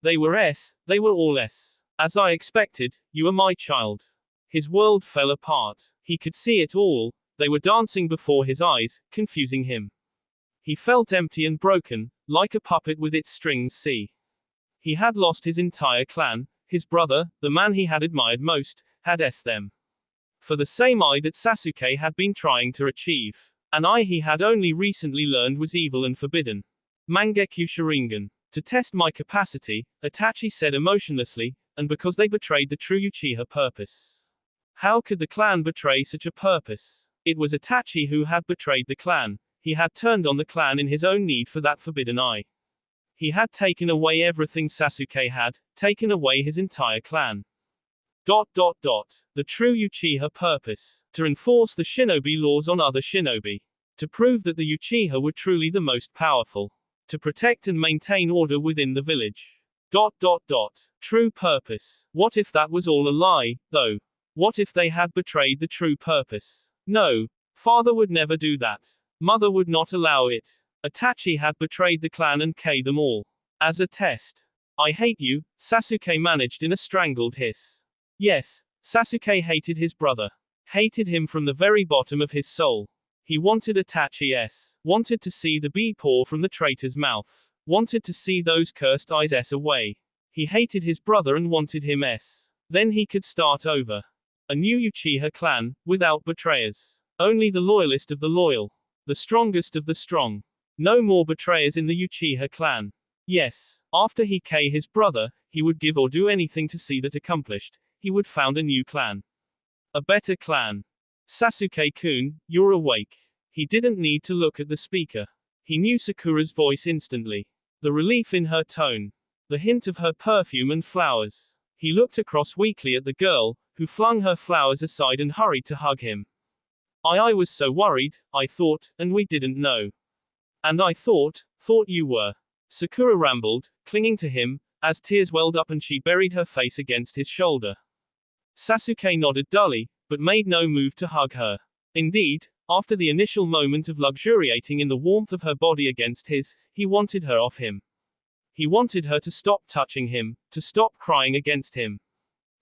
Speaker 1: They were all S. As I expected, you are my child. His world fell apart. He could see it all. They were dancing before his eyes, confusing him. He felt empty and broken, like a puppet with its strings. He had lost his entire clan. His brother, the man he had admired most, had them. For the same eye that Sasuke had been trying to achieve. An eye he had only recently learned was evil and forbidden. Mangekyo Sharingan. To test my capacity, Itachi said emotionlessly, and because they betrayed the true Uchiha purpose. How could the clan betray such a purpose? It was Itachi who had betrayed the clan. He had turned on the clan in his own need for that forbidden eye. He had taken away everything Sasuke had, taken away his entire clan. The true Uchiha purpose. To enforce the shinobi laws on other shinobi. To prove that the Uchiha were truly the most powerful. To protect and maintain order within the village. True purpose. What if that was all a lie, though? What if they had betrayed the true purpose? No. Father would never do that. Mother would not allow it. Itachi had betrayed the clan and killed them all. As a test. I hate you, Sasuke managed in a strangled hiss. Yes, Sasuke hated his brother. Hated him from the very bottom of his soul. He wanted Itachi's. Wanted to see the bee pour from the traitor's mouth. Wanted to see those cursed eyes away. He hated his brother and wanted him. Then he could start over. A new Uchiha clan, without betrayers. Only the loyalist of the loyal. The strongest of the strong. No more betrayers in the Uchiha clan. Yes, after he killed his brother, he would give or do anything to see that accomplished. He would found a new clan. A better clan. Sasuke-kun, you're awake. He didn't need to look at the speaker. He knew Sakura's voice instantly. The relief in her tone. The hint of her perfume and flowers. He looked across weakly at the girl, who flung her flowers aside and hurried to hug him. I was so worried, I thought, and we didn't know. And I thought you were. Sakura rambled, clinging to him, as tears welled up and she buried her face against his shoulder. Sasuke nodded dully, but made no move to hug her. Indeed, after the initial moment of luxuriating in the warmth of her body against his, he wanted her off him. He wanted her to stop touching him, to stop crying against him.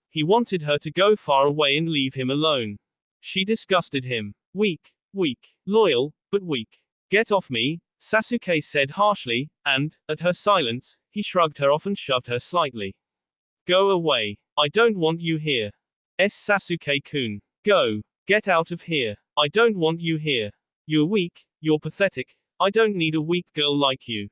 Speaker 1: He wanted her to go far away and leave him alone. She disgusted him. Weak, loyal, but weak. Get off me, Sasuke said harshly, and, at her silence, he shrugged her off and shoved her slightly. Go away. I don't want you here. Sasuke-kun. Go. Get out of here. I don't want you here. You're weak, you're pathetic, I don't need a weak girl like you.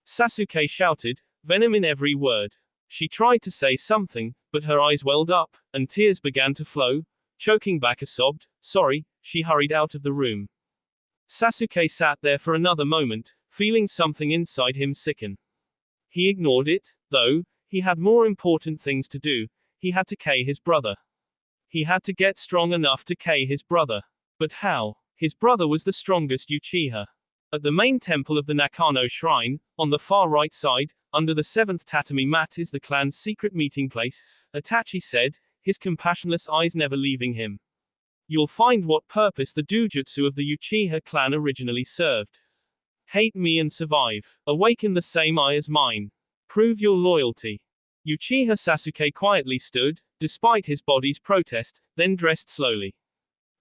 Speaker 1: Sasuke shouted, venom in every word. She tried to say something, but her eyes welled up, and tears began to flow. Choking back a sobbed, sorry, she hurried out of the room. Sasuke sat there for another moment, feeling something inside him sicken. He ignored it, though. He had more important things to do. He had to kill his brother. He had to get strong enough to kill his brother. But how? His brother was the strongest Uchiha. At the main temple of the Nakano Shrine, on the far right side, under the 7th tatami mat is the clan's secret meeting place, Itachi said, his compassionless eyes never leaving him. You'll find what purpose the dojutsu of the Uchiha clan originally served. Hate me and survive. Awaken the same eye as mine. Prove your loyalty. Uchiha Sasuke quietly stood, despite his body's protest, then dressed slowly.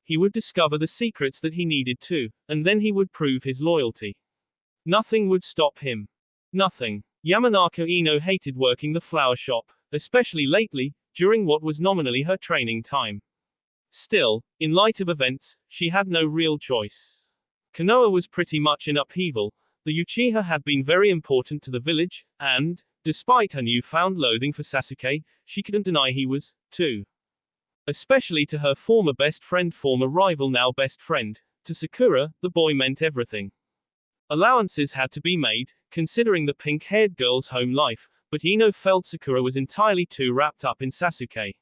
Speaker 1: He would discover the secrets that he needed to, and then he would prove his loyalty. Nothing would stop him. Nothing. Yamanaka Ino hated working the flower shop, especially lately, during what was nominally her training time. Still, in light of events, she had no real choice. Konoha was pretty much in upheaval. The Uchiha had been very important to the village, and, despite her newfound loathing for Sasuke, she couldn't deny he was, too. Especially to her former best friend, former rival, now best friend. To Sakura, the boy meant everything. Allowances had to be made, considering the pink-haired girl's home life, but Ino felt Sakura was entirely too wrapped up in Sasuke.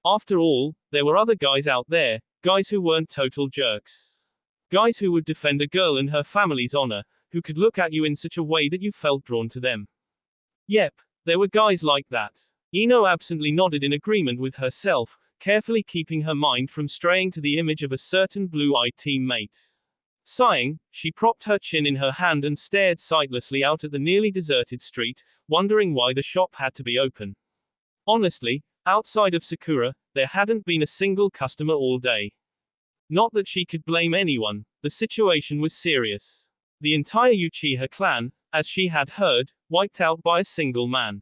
Speaker 1: After all, there were other guys out there, guys who weren't total jerks. Guys who would defend a girl and her family's honor, who could look at you in such a way that you felt drawn to them. Yep, there were guys like that. Ino absently nodded in agreement with herself, carefully keeping her mind from straying to the image of a certain blue-eyed teammate. Sighing, she propped her chin in her hand and stared sightlessly out at the nearly deserted street, wondering why the shop had to be open. Honestly, outside of Sakura, there hadn't been a single customer all day. Not that she could blame anyone, the situation was serious. The entire Uchiha clan, as she had heard, wiped out by a single man.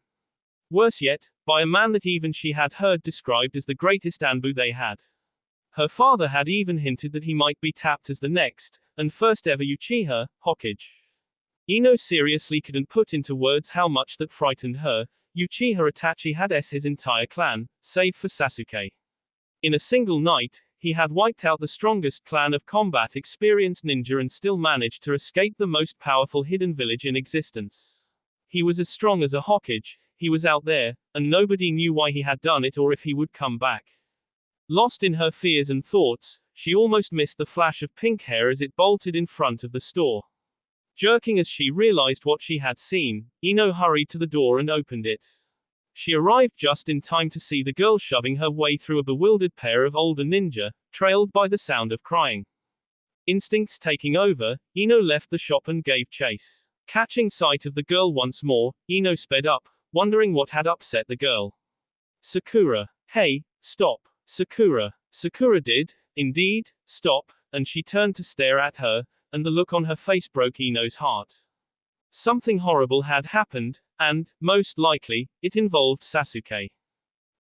Speaker 1: Worse yet, by a man that even she had heard described as the greatest Anbu they had. Her father had even hinted that he might be tapped as the next, and first ever Uchiha, Hokage. Ino seriously couldn't put into words how much that frightened her. Uchiha Itachi had his entire clan, save for Sasuke. In a single night, he had wiped out the strongest clan of combat-experienced ninja and still managed to escape the most powerful hidden village in existence. He was as strong as a Hokage, he was out there, and nobody knew why he had done it or if he would come back. Lost in her fears and thoughts, she almost missed the flash of pink hair as it bolted in front of the store. Jerking as she realized what she had seen, Ino hurried to the door and opened it. She arrived just in time to see the girl shoving her way through a bewildered pair of older ninja, trailed by the sound of crying. Instincts taking over, Ino left the shop and gave chase. Catching sight of the girl once more, Ino sped up, wondering what had upset the girl. Sakura. Hey, stop. Sakura. Sakura did, indeed, stop, and she turned to stare at her, and the look on her face broke Ino's heart. Something horrible had happened, and, most likely, it involved Sasuke.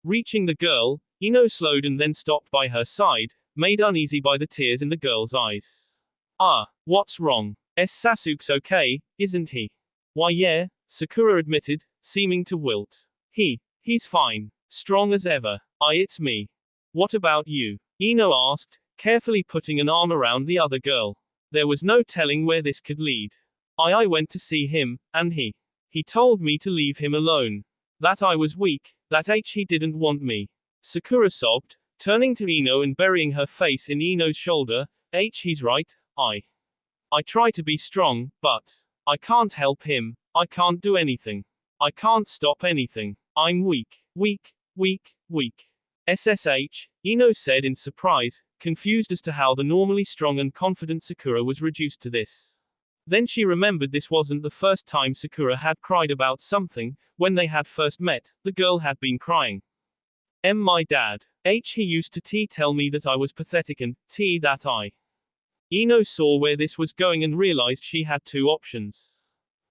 Speaker 1: Reaching the girl, Ino slowed and then stopped by her side, made uneasy by the tears in the girl's eyes. Ah, what's wrong? Sasuke's okay, isn't he? Why yeah, Sakura admitted, seeming to wilt. He's fine. Strong as ever. It's me. What about you? Ino asked, carefully putting an arm around the other girl. There was no telling where this could lead. I went to see him, and he told me to leave him alone. That I was weak, that he didn't want me. Sakura sobbed, turning to Ino and burying her face in Ino's shoulder. He's right, I try to be strong, but I can't help him, I can't do anything. I can't stop anything. I'm weak. SSH, Ino said in surprise, confused as to how the normally strong and confident Sakura was reduced to this. Then she remembered this wasn't the first time Sakura had cried about something. When they had first met, the girl had been crying. My dad. He used to tell me that I was pathetic and that I. Ino saw where this was going and realized she had two options.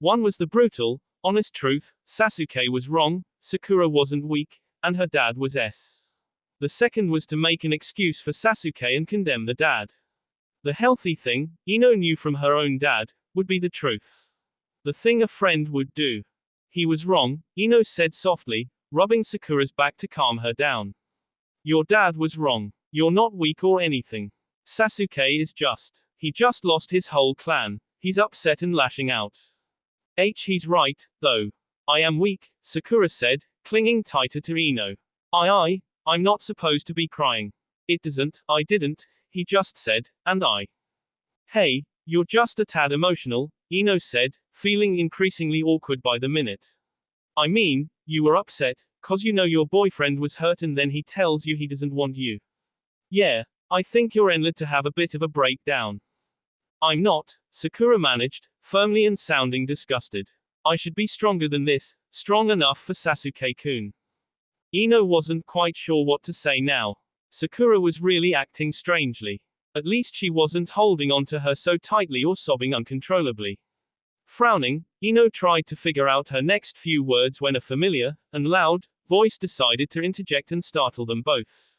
Speaker 1: One was the brutal, honest truth: Sasuke was wrong, Sakura wasn't weak, and her dad was The second was to make an excuse for Sasuke and condemn the dad. The healthy thing, Ino knew from her own dad, would be the truth. The thing a friend would do. He was wrong, Ino said softly, rubbing Sakura's back to calm her down. Your dad was wrong. You're not weak or anything. Sasuke is just. He just lost his whole clan. He's upset and lashing out. He's right, though. I am weak, Sakura said, clinging tighter to Ino. I'm not supposed to be crying. I didn't, he just said, and I. Hey, you're just a tad emotional, Ino said, feeling increasingly awkward by the minute. I mean, you were upset, 'cause you know your boyfriend was hurt and then he tells you he doesn't want you. Yeah, I think you're ended to have a bit of a breakdown. I'm not, Sakura managed, firmly and sounding disgusted. I should be stronger than this, strong enough for Sasuke-kun. Ino wasn't quite sure what to say now. Sakura was really acting strangely. At least she wasn't holding on to her so tightly or sobbing uncontrollably. Frowning, Ino tried to figure out her next few words when a familiar, and loud, voice decided to interject and startle them both.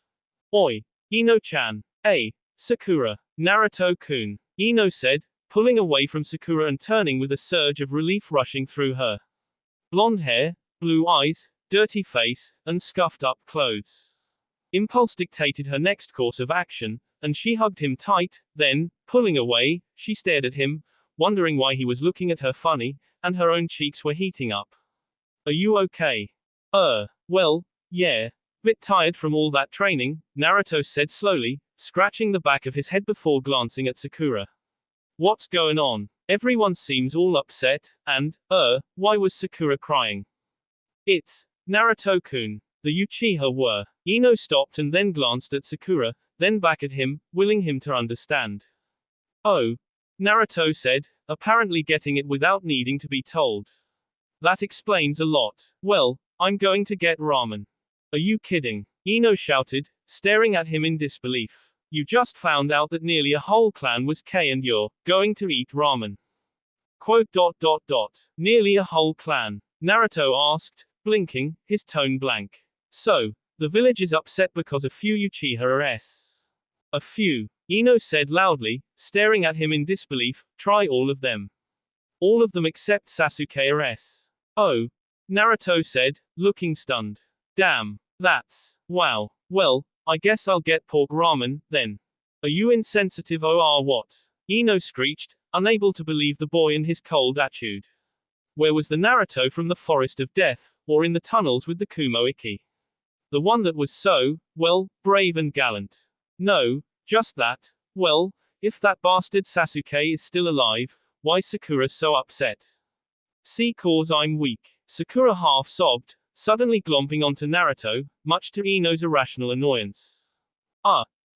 Speaker 1: Oi! Ino-chan. Hey! Sakura. Naruto-kun. Ino said, pulling away from Sakura and turning with a surge of relief rushing through her. Blonde hair, blue eyes, dirty face, and scuffed up clothes. Impulse dictated her next course of action, and she hugged him tight, then, pulling away, she stared at him, wondering why he was looking at her funny, and her own cheeks were heating up. Are you okay? Well, yeah. Bit tired from all that training, Naruto said slowly, scratching the back of his head before glancing at Sakura. What's going on? Everyone seems all upset, and, why was Sakura crying? It's Naruto-kun. The Uchiha were. Ino stopped and then glanced at Sakura, then back at him, willing him to understand. Oh. Naruto said, apparently getting it without needing to be told. That explains a lot. Well, I'm going to get ramen. Are you kidding? Ino shouted, staring at him in disbelief. You just found out that nearly a whole clan was K and you're going to eat ramen. Quote. Nearly a whole clan. Naruto asked, blinking, his tone blank. So, the village is upset because a few Uchiha are S. A few. Ino said loudly, staring at him in disbelief, try all of them. All of them except Sasuke are S. Oh. Naruto said, looking stunned. Damn. That's. Wow. Well, I guess I'll get pork ramen, then. Are you insensitive or what? Ino screeched, unable to believe the boy and his cold attitude. Where was the Naruto from the Forest of Death, or in the tunnels with the Kumo Ikki? The one that was so, well, brave and gallant. No, just that. Well, if that bastard Sasuke is still alive, why's Sakura so upset? See, cause I'm weak. Sakura half sobbed, suddenly glomping onto Naruto, much to Ino's irrational annoyance.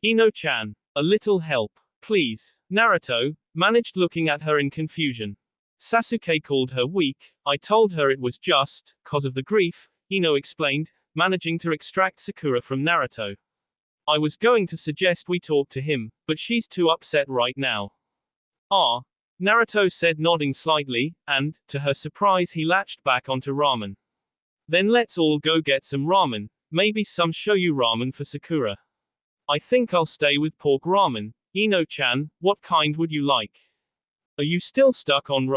Speaker 1: Ino-chan. A little help. Please. Naruto managed, looking at her in confusion. Sasuke called her weak. I told her it was just, 'cause of the grief, Ino explained, managing to extract Sakura from Naruto. I was going to suggest we talk to him, but she's too upset right now. Naruto said, nodding slightly, and, to her surprise, he latched back onto ramen. Then let's all go get some ramen, maybe some shoyu ramen for Sakura. I think I'll stay with pork ramen. Ino-chan, what kind would you like? Are you still stuck on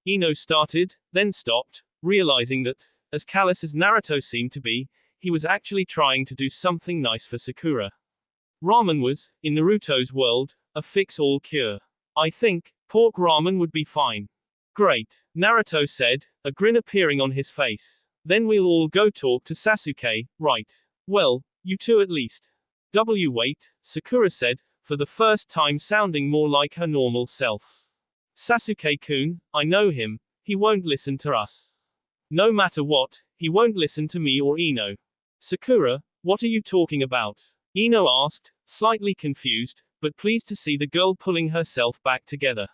Speaker 1: Ino started, then stopped, realizing that, as callous as Naruto seemed to be, he was actually trying to do something nice for Sakura. Ramen was, in Naruto's world, a fix-all cure. I think, pork ramen would be fine. Great, Naruto said, a grin appearing on his face. Then we'll all go talk to Sasuke, right? Well, you two at least. Wait, Sakura said, for the first time sounding more like her normal self. Sasuke-kun, I know him, he won't listen to us. No matter what, he won't listen to me or Ino. Sakura, what are you talking about? Ino asked, slightly confused, but pleased to see the girl pulling herself back together.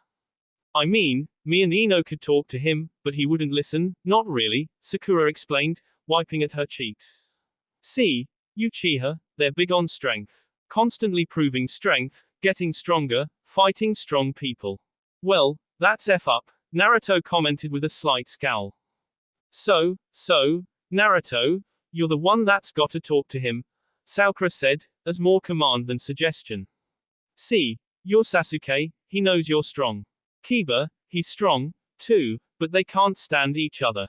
Speaker 1: I mean, me and Ino could talk to him, but he wouldn't listen, not really, Sakura explained, wiping at her cheeks. See, Uchiha, they're big on strength. Constantly proving strength, getting stronger, fighting strong people. Well, that's F up, Naruto commented with a slight scowl. So, Naruto, you're the one that's got to talk to him, Sakura said, as more command than suggestion. See, You're Sasuke, he knows you're strong. Kiba, he's strong, too, but they can't stand each other.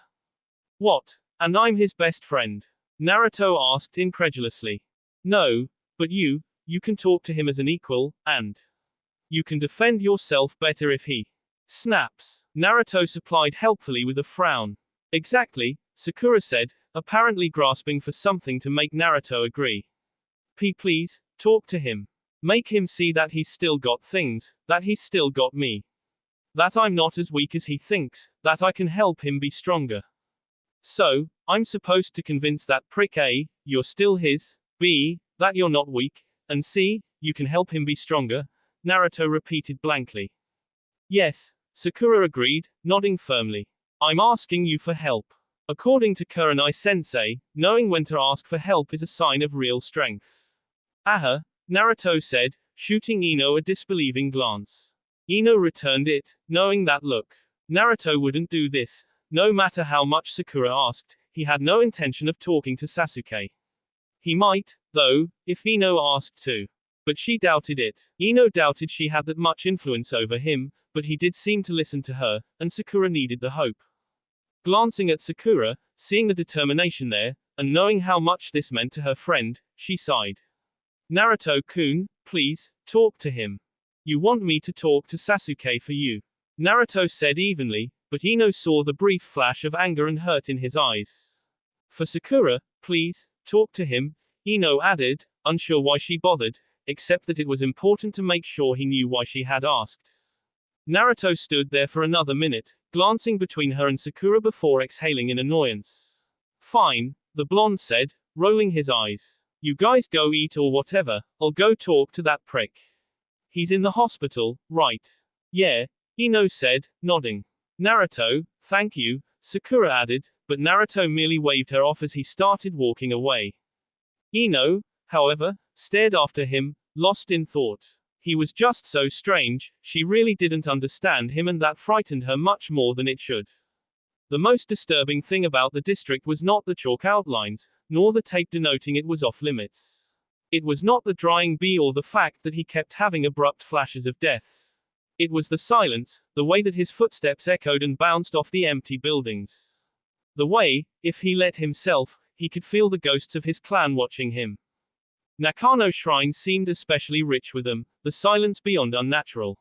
Speaker 1: What? And I'm his best friend? Naruto asked incredulously. No, but you can talk to him as an equal, and you can defend yourself better if he snaps. Naruto supplied helpfully with a frown. Exactly, Sakura said, apparently grasping for something to make Naruto agree. Please, talk to him. Make him see that he's still got things, that he's still got me. That I'm not as weak as he thinks, that I can help him be stronger. So, I'm supposed to convince that prick A, you're still his, B, that you're not weak, and C, you can help him be stronger? Naruto repeated blankly. Yes, Sakura agreed, nodding firmly. I'm asking you for help. According to Kurenai-sensei, knowing when to ask for help is a sign of real strength. Aha, Naruto said, shooting Ino a disbelieving glance. Ino returned it, knowing that look. Naruto wouldn't do this. No matter how much Sakura asked, he had no intention of talking to Sasuke. He might, though, if Ino asked to. But she doubted it. Ino doubted she had that much influence over him, but he did seem to listen to her, and Sakura needed the hope. Glancing at Sakura, seeing the determination there, and knowing how much this meant to her friend, she sighed. Naruto-kun, please, talk to him. You want me to talk to Sasuke for you? Naruto said evenly, but Ino saw the brief flash of anger and hurt in his eyes. For Sakura, please, talk to him, Ino added, unsure why she bothered, except that it was important to make sure he knew why she had asked. Naruto stood there for another minute, glancing between her and Sakura before exhaling in annoyance. Fine, the blonde said, rolling his eyes. You guys go eat or whatever, I'll go talk to that prick. He's in the hospital, right? Yeah, Ino said, nodding. Naruto, thank you, Sakura added, but Naruto merely waved her off as he started walking away. Ino, however, stared after him, lost in thought. He was just so strange, she really didn't understand him, and that frightened her much more than it should. The most disturbing thing about the district was not the chalk outlines, nor the tape denoting it was off limits. It was not the drying bee or the fact that he kept having abrupt flashes of death. It was the silence, the way that his footsteps echoed and bounced off the empty buildings. The way, if he let himself, he could feel the ghosts of his clan watching him. Nakano Shrine seemed especially rich with them, the silence beyond unnatural.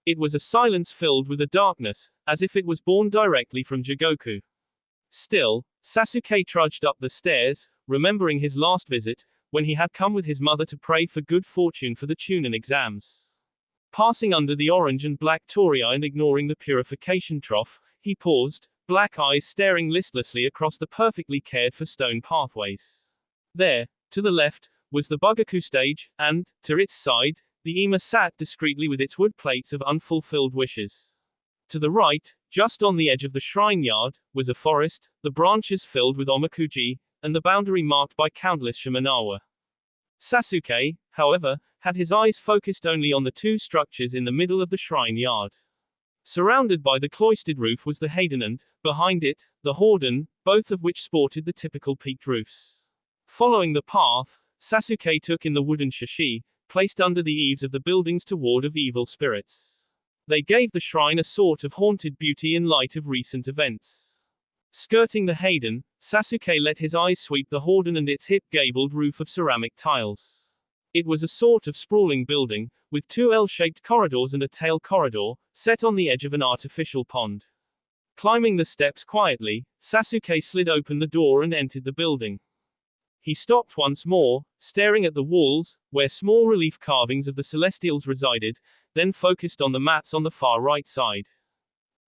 Speaker 1: It was a silence filled with a darkness, as if it was born directly from Jigoku. Still, Sasuke trudged up the stairs, remembering his last visit, when he had come with his mother to pray for good fortune for the Chunin exams. Passing under the orange and black torii and ignoring the purification trough, he paused, black eyes staring listlessly across the perfectly cared-for stone pathways. There, to the left, was the Bugaku stage, and, to its side, the Ima sat discreetly with its wood plates of unfulfilled wishes. To the right, just on the edge of the shrine yard, was a forest, the branches filled with omakuji, and the boundary marked by countless shimenawa. Sasuke, however, had his eyes focused only on the two structures in the middle of the shrine yard. Surrounded by the cloistered roof was the Hayden and, behind it, the Horden, both of which sported the typical peaked roofs. Following the path, Sasuke took in the wooden shashi, placed under the eaves of the buildings to ward off evil spirits. They gave the shrine a sort of haunted beauty in light of recent events. Skirting the Hayden, Sasuke let his eyes sweep the Horden and its hip-gabled roof of ceramic tiles. It was a sort of sprawling building, with two L-shaped corridors and a tail corridor, set on the edge of an artificial pond. Climbing the steps quietly, Sasuke slid open the door and entered the building. He stopped once more, staring at the walls, where small relief carvings of the Celestials resided, then focused on the mats on the far right side.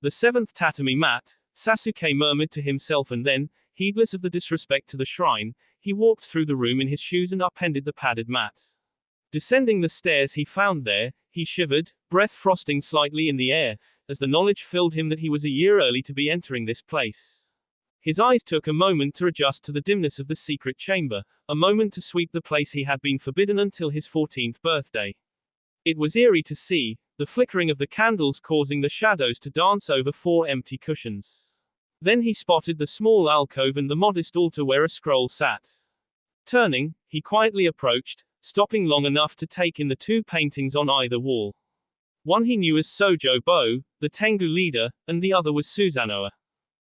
Speaker 1: The seventh tatami mat, Sasuke murmured to himself, and then, heedless of the disrespect to the shrine, he walked through the room in his shoes and upended the padded mat. Descending the stairs he found there, he shivered, breath frosting slightly in the air, as the knowledge filled him that he was a year early to be entering this place. His eyes took a moment to adjust to the dimness of the secret chamber, a moment to sweep the place he had been forbidden until his 14th birthday. It was eerie to see, the flickering of the candles causing the shadows to dance over 4 empty cushions. Then he spotted the small alcove and the modest altar where a scroll sat. Turning, he quietly approached, stopping long enough to take in the two paintings on either wall. One he knew as Sojo Bo, the Tengu leader, and the other was Susanoo.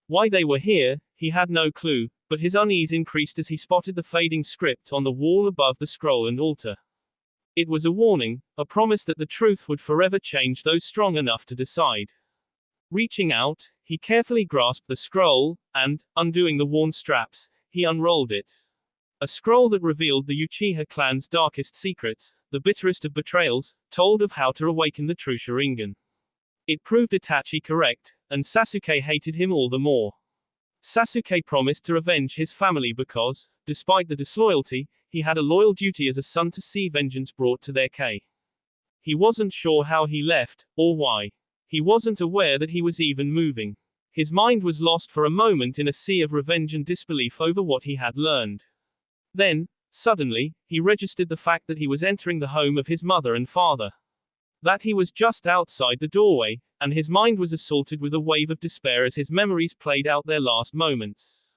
Speaker 1: Why they were here, he had no clue, but his unease increased as he spotted the fading script on the wall above the scroll and altar. It was a warning, a promise that the truth would forever change those strong enough to decide. Reaching out, he carefully grasped the scroll, and, undoing the worn straps, he unrolled it. A scroll that revealed the Uchiha clan's darkest secrets, the bitterest of betrayals, told of how to awaken the true Sharingan. It proved Itachi correct, and Sasuke hated him all the more. Sasuke promised to avenge his family because, despite the disloyalty, he had a loyal duty as a son to see vengeance brought to their K. He wasn't sure how he left, or why. He wasn't aware that he was even moving. His mind was lost for a moment in a sea of revenge and disbelief over what he had learned. Then, suddenly, he registered the fact that he was entering the home of his mother and father. That he was just outside the doorway, and his mind was assaulted with a wave of despair as his memories played out their last moments.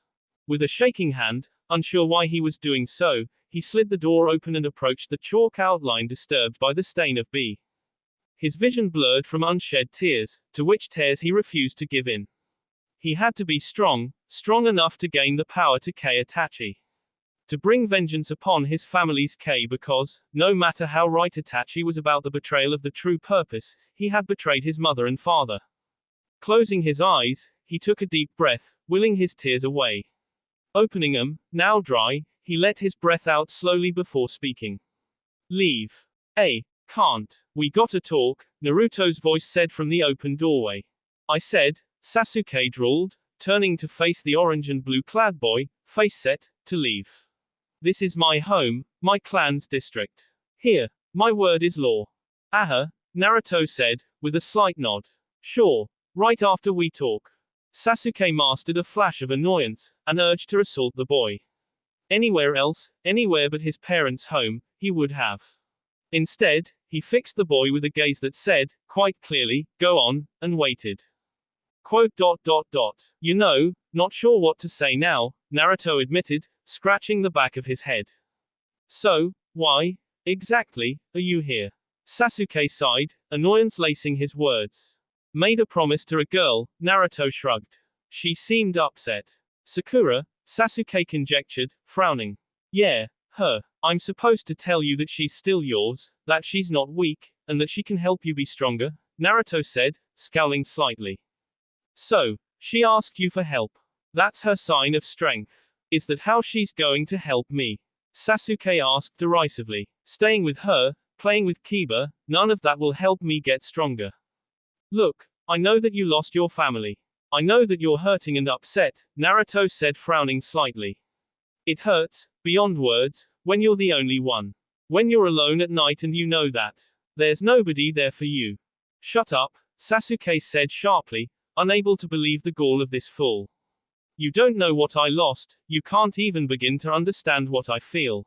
Speaker 1: With a shaking hand, unsure why he was doing so, he slid the door open and approached the chalk outline disturbed by the stain of B. His vision blurred from unshed tears, to which tears he refused to give in. He had to be strong, strong enough to gain the power to K Itachi. To bring vengeance upon his family's K because, no matter how right Itachi was about the betrayal of the true purpose, he had betrayed his mother and father. Closing his eyes, he took a deep breath, willing his tears away. Opening them, now dry, he let his breath out slowly before speaking. Leave. Can't. We gotta talk, Naruto's voice said from the open doorway. I said, Sasuke drawled, turning to face the orange and blue clad boy, face set, to leave. This is my home, my clan's district. Here, my word is law. Aha, Naruto said, with a slight nod. Sure, right after we talk. Sasuke mastered a flash of annoyance, and urged to assault the boy. Anywhere else, anywhere but his parents' home, he would have. Instead, he fixed the boy with a gaze that said, quite clearly, go on, and waited. Quote. You know, not sure what to say now, Naruto admitted, scratching the back of his head. So, why, exactly, are you here? Sasuke sighed, annoyance lacing his words. Made a promise to a girl, Naruto shrugged. She seemed upset. Sakura, Sasuke conjectured, frowning. Yeah, her. I'm supposed to tell you that she's still yours, that she's not weak, and that she can help you be stronger, Naruto said, scowling slightly. So, she asked you for help. That's her sign of strength. Is that how she's going to help me? Sasuke asked derisively. Staying with her, playing with Kiba, none of that will help me get stronger. Look, I know that you lost your family. I know that you're hurting and upset, Naruto said, frowning slightly. It hurts, beyond words, when you're the only one. When you're alone at night and you know that. There's nobody there for you. Shut up, Sasuke said sharply, unable to believe the gall of this fool. You don't know what I lost, you can't even begin to understand what I feel.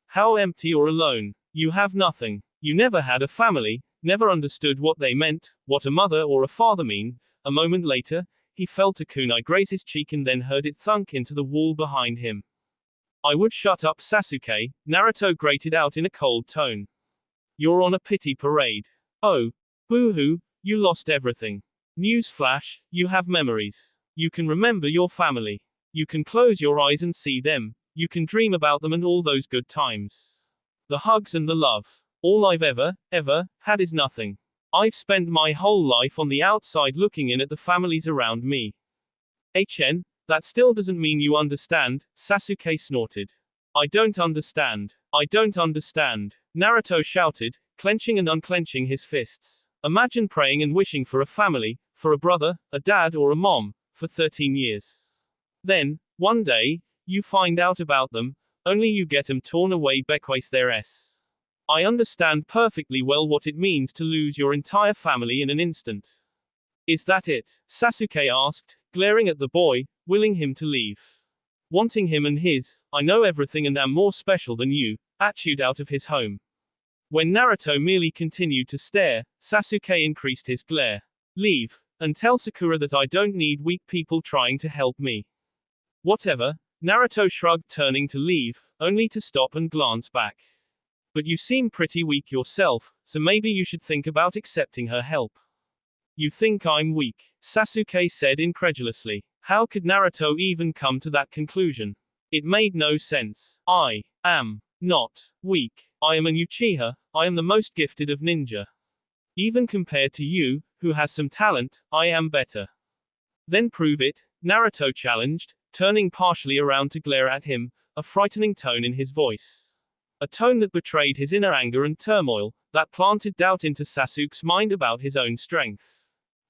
Speaker 1: How empty or alone. You have nothing. You never had a family, never understood what they meant, what a mother or a father mean. A moment later, he felt a kunai graze his cheek and then heard it thunk into the wall behind him. I would shut up, Sasuke, Naruto grated out in a cold tone. You're on a pity parade. Oh. Boo-hoo, you lost everything. Newsflash, you have memories. You can remember your family. You can close your eyes and see them. You can dream about them and all those good times. The hugs and the love. All I've ever had is nothing. I've spent my whole life on the outside looking in at the families around me. That still doesn't mean you understand, Sasuke snorted. I don't understand. I don't understand, Naruto shouted, clenching and unclenching his fists. Imagine praying and wishing for a family, for a brother, a dad or a mom, for 13 years. Then, one day, you find out about them, only you get them torn away bequeath their s. I understand perfectly well what it means to lose your entire family in an instant. Is that it? Sasuke asked, glaring at the boy, willing him to leave. Wanting him and his, I know everything and am more special than you, attitude out of his home. When Naruto merely continued to stare, Sasuke increased his glare. Leave, and tell Sakura that I don't need weak people trying to help me. Whatever, Naruto shrugged, turning to leave, only to stop and glance back. But you seem pretty weak yourself, so maybe you should think about accepting her help. You think I'm weak? Sasuke said incredulously. How could Naruto even come to that conclusion? It made no sense. I am not weak. I am an Uchiha, I am the most gifted of ninja. Even compared to you, who has some talent, I am better. Then prove it, Naruto challenged, turning partially around to glare at him, a frightening tone in his voice. A tone that betrayed his inner anger and turmoil, that planted doubt into Sasuke's mind about his own strength.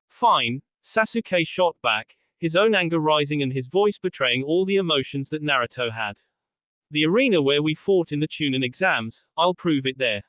Speaker 1: Fine, Sasuke shot back, his own anger rising and his voice betraying all the emotions that Naruto had. The arena where we fought in the Chunin exams, I'll prove it there.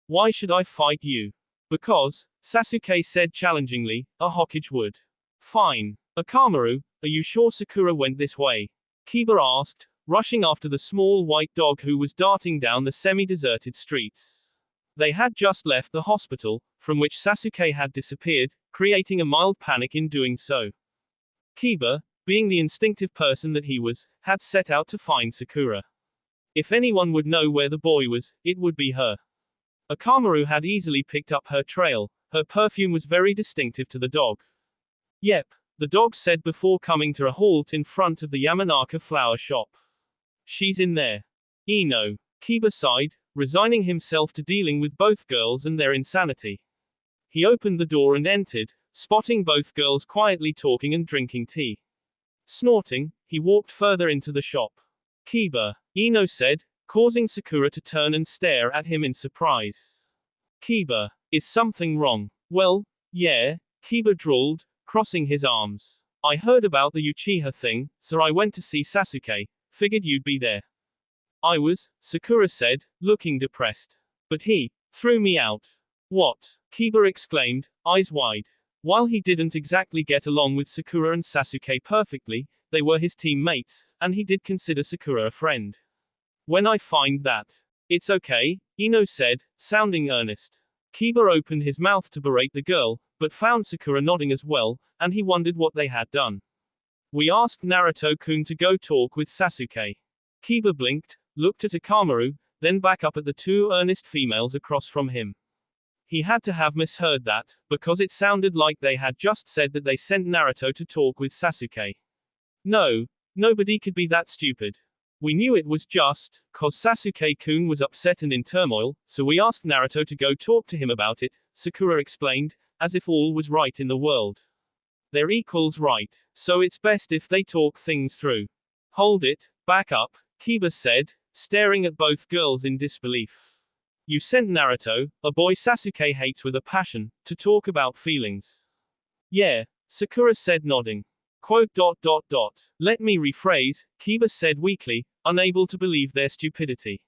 Speaker 1: Why should I fight you? Because, Sasuke said challengingly, a Hokage would. Fine. Akamaru, are you sure Sakura went this way? Kiba asked, rushing after the small white dog who was darting down the semi-deserted streets. They had just left the hospital, from which Sasuke had disappeared, creating a mild panic in doing so. Kiba, being the instinctive person that he was, had set out to find Sakura. If anyone would know where the boy was, it would be her. Akamaru had easily picked up her trail, her perfume was very distinctive to the dog. Yep, the dog said before coming to a halt in front of the Yamanaka flower shop. She's in there. Ino. Kiba sighed, resigning himself to dealing with both girls and their insanity. He opened the door and entered, spotting both girls quietly talking and drinking tea. Snorting, he walked further into the shop. Kiba, Ino said, causing Sakura to turn and stare at him in surprise. Kiba, is something wrong? Well, yeah, Kiba drawled, crossing his arms. I heard about the Uchiha thing, so I went to see Sasuke, figured you'd be there. I was, Sakura said, looking depressed. But he threw me out. What? Kiba exclaimed, eyes wide. While he didn't exactly get along with Sakura and Sasuke perfectly, they were his teammates, and he did consider Sakura a friend. When I find that. It's okay, Ino said, sounding earnest. Kiba opened his mouth to berate the girl, but found Sakura nodding as well, and he wondered what they had done. We asked Naruto-kun to go talk with Sasuke. Kiba blinked, looked at Akamaru, then back up at the two earnest females across from him. He had to have misheard that, because it sounded like they had just said that they sent Naruto to talk with Sasuke. No, nobody could be that stupid. We knew it was just, cause Sasuke-kun was upset and in turmoil, so we asked Naruto to go talk to him about it, Sakura explained, as if all was right in the world. They're equals right, so it's best if they talk things through. Hold it, back up, Kiba said, staring at both girls in disbelief. You sent Naruto, a boy Sasuke hates with a passion, to talk about feelings. Yeah, Sakura said nodding. Quote. Let me rephrase, Kiba said weakly, unable to believe their stupidity.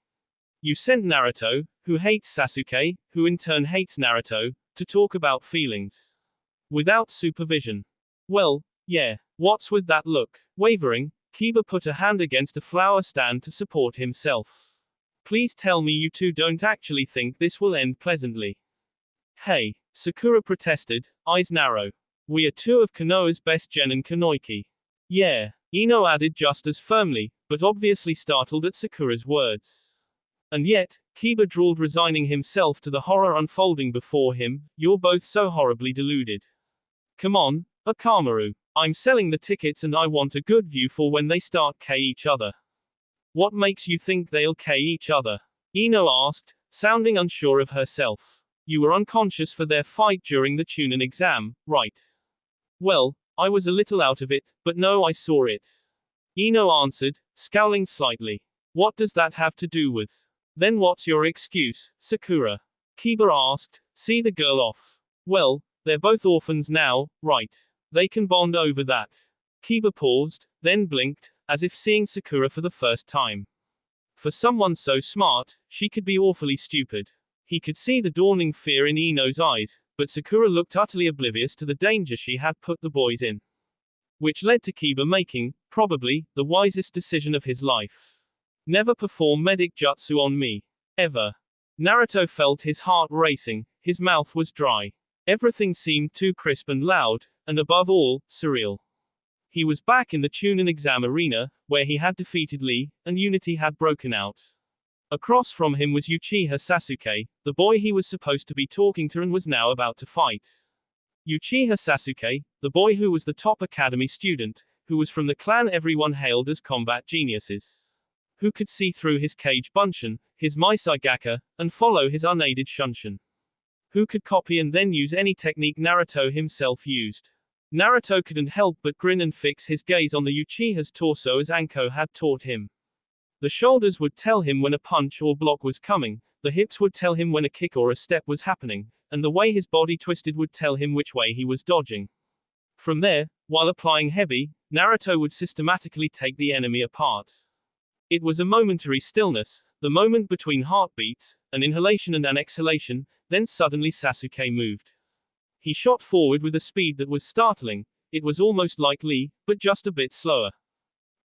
Speaker 1: You sent Naruto, who hates Sasuke, who in turn hates Naruto, to talk about feelings. Without supervision. Well, yeah, what's with that look? Wavering, Kiba put a hand against a flower stand to support himself. Please tell me you two don't actually think this will end pleasantly. Hey, Sakura protested, eyes narrow. We are two of Konoha's best genin Kunoichi. Yeah, Ino added just as firmly, but obviously startled at Sakura's words. And yet, Kiba drawled, resigning himself to the horror unfolding before him, you're both so horribly deluded. Come on, Akamaru. I'm selling the tickets and I want a good view for when they start K each other. What makes you think they'll K each other? Ino asked, sounding unsure of herself. You were unconscious for their fight during the Chunin exam, right? Well, I was a little out of it, but no, I saw it. Ino answered, scowling slightly. What does that have to do with? Then what's your excuse, Sakura? Kiba asked, see the girl off. Well, they're both orphans now, right? They can bond over that. Kiba paused, then blinked, as if seeing Sakura for the first time. For someone so smart, she could be awfully stupid. He could see the dawning fear in Ino's eyes, but Sakura looked utterly oblivious to the danger she had put the boys in. Which led to Kiba making, probably, the wisest decision of his life. Never perform medic jutsu on me. Ever. Naruto felt his heart racing, his mouth was dry. Everything seemed too crisp and loud, and above all, surreal. He was back in the Chunin exam arena, where he had defeated Lee, and unity had broken out. Across from him was Uchiha Sasuke, the boy he was supposed to be talking to and was now about to fight. Uchiha Sasuke, the boy who was the top academy student, who was from the clan everyone hailed as combat geniuses. Who could see through his Kage Bunshin, his Maisai and follow his unaided Shunshin. Who could copy and then use any technique Naruto himself used. Naruto couldn't help but grin and fix his gaze on the Uchiha's torso as Anko had taught him. The shoulders would tell him when a punch or block was coming, the hips would tell him when a kick or a step was happening, and the way his body twisted would tell him which way he was dodging. From there, while applying heavy, Naruto would systematically take the enemy apart. It was a momentary stillness, the moment between heartbeats, an inhalation and an exhalation, then suddenly Sasuke moved. He shot forward with a speed that was startling, it was almost like Lee, but just a bit slower.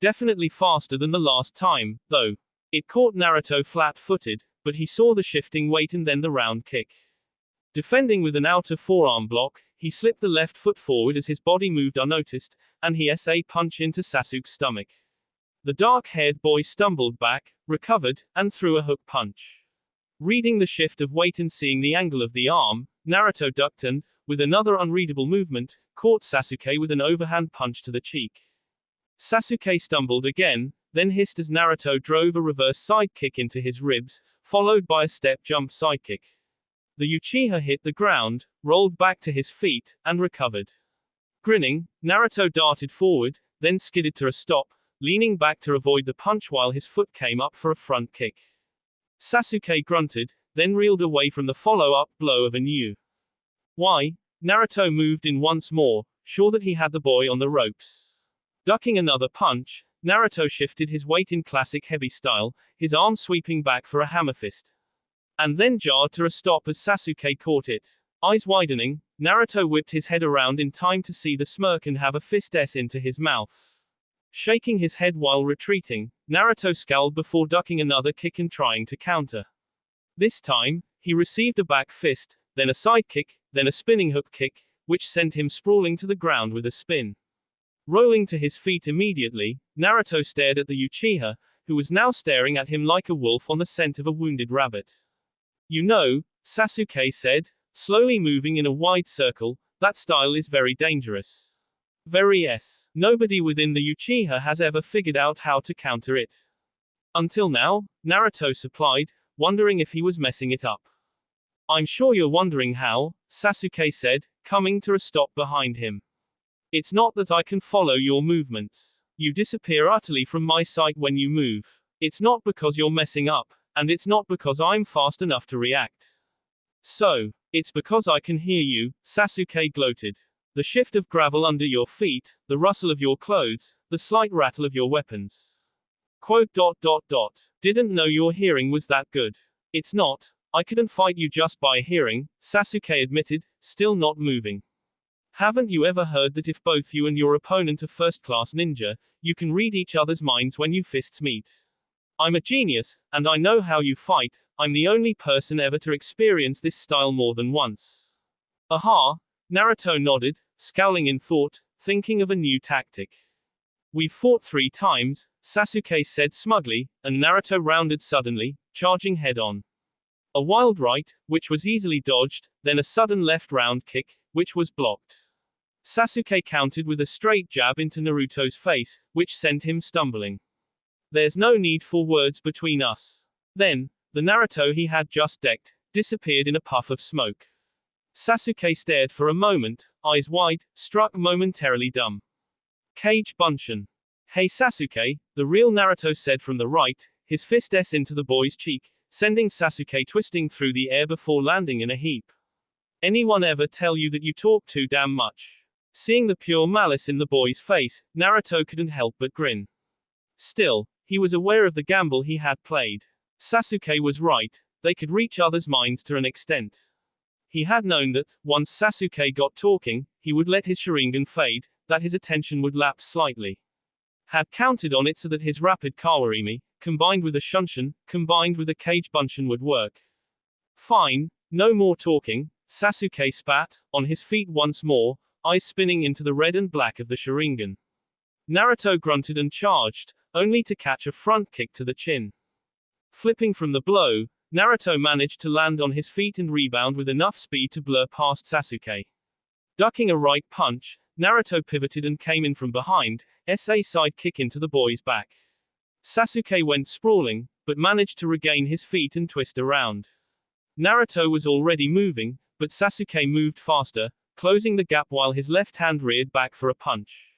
Speaker 1: Definitely faster than the last time, though. It caught Naruto flat-footed, but he saw the shifting weight and then the round kick. Defending with an outer forearm block, he slipped the left foot forward as his body moved unnoticed, and he SA punch into Sasuke's stomach. The dark-haired boy stumbled back, recovered, and threw a hook punch. Reading the shift of weight and seeing the angle of the arm, Naruto ducked and, with another unreadable movement, caught Sasuke with an overhand punch to the cheek. Sasuke stumbled again, then hissed as Naruto drove a reverse side kick into his ribs, followed by a step jump sidekick. The Uchiha hit the ground, rolled back to his feet, and recovered. Grinning, Naruto darted forward, then skidded to a stop, leaning back to avoid the punch while his foot came up for a front kick. Sasuke grunted, then reeled away from the follow-up blow of a new. Why? Naruto moved in once more, sure that he had the boy on the ropes. Ducking another punch, Naruto shifted his weight in classic heavy style, his arm sweeping back for a hammer fist. And then jarred to a stop as Sasuke caught it. Eyes widening, Naruto whipped his head around in time to see the smirk and have a fist S into his mouth. Shaking his head while retreating, Naruto scowled before ducking another kick and trying to counter. This time, he received a back fist, then a side kick, then a spinning hook kick, which sent him sprawling to the ground with a spin. Rolling to his feet immediately, Naruto stared at the Uchiha, who was now staring at him like a wolf on the scent of a wounded rabbit. You know, Sasuke said, slowly moving in a wide circle, that style is very dangerous. Very yes. Nobody within the Uchiha has ever figured out how to counter it. Until now, Naruto supplied, wondering if he was messing it up. I'm sure you're wondering how, Sasuke said, coming to a stop behind him. It's not that I can follow your movements. You disappear utterly from my sight when you move. It's not because you're messing up, and it's not because I'm fast enough to react. So, it's because I can hear you, Sasuke gloated. The shift of gravel under your feet, the rustle of your clothes, the slight rattle of your weapons. Quote. Didn't know your hearing was that good. It's not. I couldn't fight you just by hearing, Sasuke admitted, still not moving. Haven't you ever heard that if both you and your opponent are first-class ninja, you can read each other's minds when you fists meet? I'm a genius, and I know how you fight. I'm the only person ever to experience this style more than once. Aha! Naruto nodded, scowling in thought, thinking of a new tactic. We've fought 3 times, Sasuke said smugly, and Naruto rounded suddenly, charging head-on. A wild right, which was easily dodged, then a sudden left round kick, which was blocked. Sasuke countered with a straight jab into Naruto's face, which sent him stumbling. There's no need for words between us. Then, the Naruto he had just decked, disappeared in a puff of smoke. Sasuke stared for a moment, eyes wide, struck momentarily dumb. Kage Bunshin. Hey Sasuke, the real Naruto said from the right, his fist S into the boy's cheek, sending Sasuke twisting through the air before landing in a heap. Anyone ever tell you that you talk too damn much? Seeing the pure malice in the boy's face, Naruto couldn't help but grin. Still, he was aware of the gamble he had played. Sasuke was right, they could reach others' minds to an extent. He had known that, once Sasuke got talking, he would let his Sharingan fade, that his attention would lapse slightly. Had counted on it so that his rapid Kawarimi, combined with a Shunshin, combined with a Kage Bunshin would work. Fine, no more talking, Sasuke spat, on his feet once more, eyes spinning into the red and black of the Sharingan. Naruto grunted and charged, only to catch a front kick to the chin. Flipping from the blow, Naruto managed to land on his feet and rebound with enough speed to blur past Sasuke. Ducking a right punch, Naruto pivoted and came in from behind, a side kick into the boy's back. Sasuke went sprawling, but managed to regain his feet and twist around. Naruto was already moving, but Sasuke moved faster, closing the gap while his left hand reared back for a punch.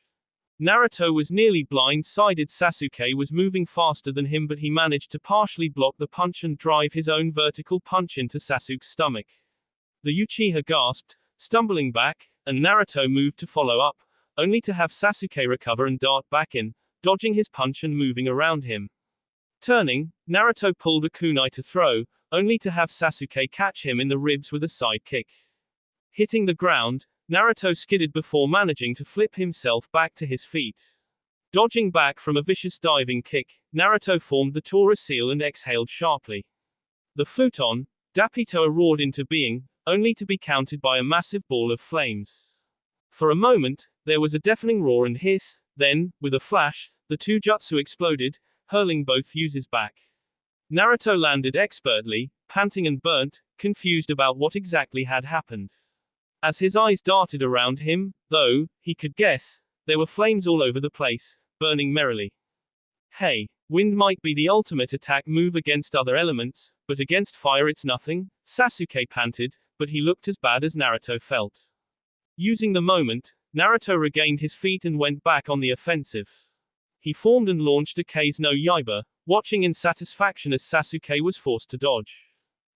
Speaker 1: Naruto was nearly blind-sided. Sasuke was moving faster than him, but he managed to partially block the punch and drive his own vertical punch into Sasuke's stomach. The Uchiha gasped, stumbling back, and Naruto moved to follow up, only to have Sasuke recover and dart back in, dodging his punch and moving around him. Turning, Naruto pulled a kunai to throw, only to have Sasuke catch him in the ribs with a side kick. Hitting the ground, Naruto skidded before managing to flip himself back to his feet. Dodging back from a vicious diving kick, Naruto formed the Tora seal and exhaled sharply. The futon, Dapito roared into being, only to be countered by a massive ball of flames. For a moment, there was a deafening roar and hiss, then, with a flash, the two jutsu exploded, hurling both uses back. Naruto landed expertly, panting and burnt, confused about what exactly had happened. As his eyes darted around him, though, he could guess, there were flames all over the place, burning merrily. Hey, wind might be the ultimate attack move against other elements, but against fire it's nothing, Sasuke panted, but he looked as bad as Naruto felt. Using the moment, Naruto regained his feet and went back on the offensive. He formed and launched a Kase no Yaiba, watching in satisfaction as Sasuke was forced to dodge.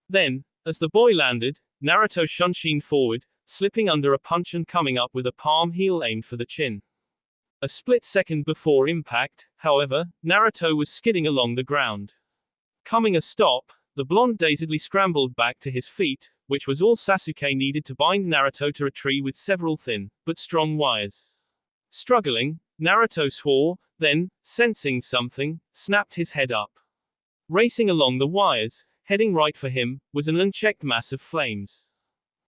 Speaker 1: Then, as the boy landed, Naruto shunshined forward, slipping under a punch and coming up with a palm heel aimed for the chin. A split second before impact, however, Naruto was skidding along the ground. Coming a stop, the blonde dazedly scrambled back to his feet, which was all Sasuke needed to bind Naruto to a tree with several thin, but strong wires. Struggling, Naruto swore, then, sensing something, snapped his head up. Racing along the wires, heading right for him, was an unchecked mass of flames.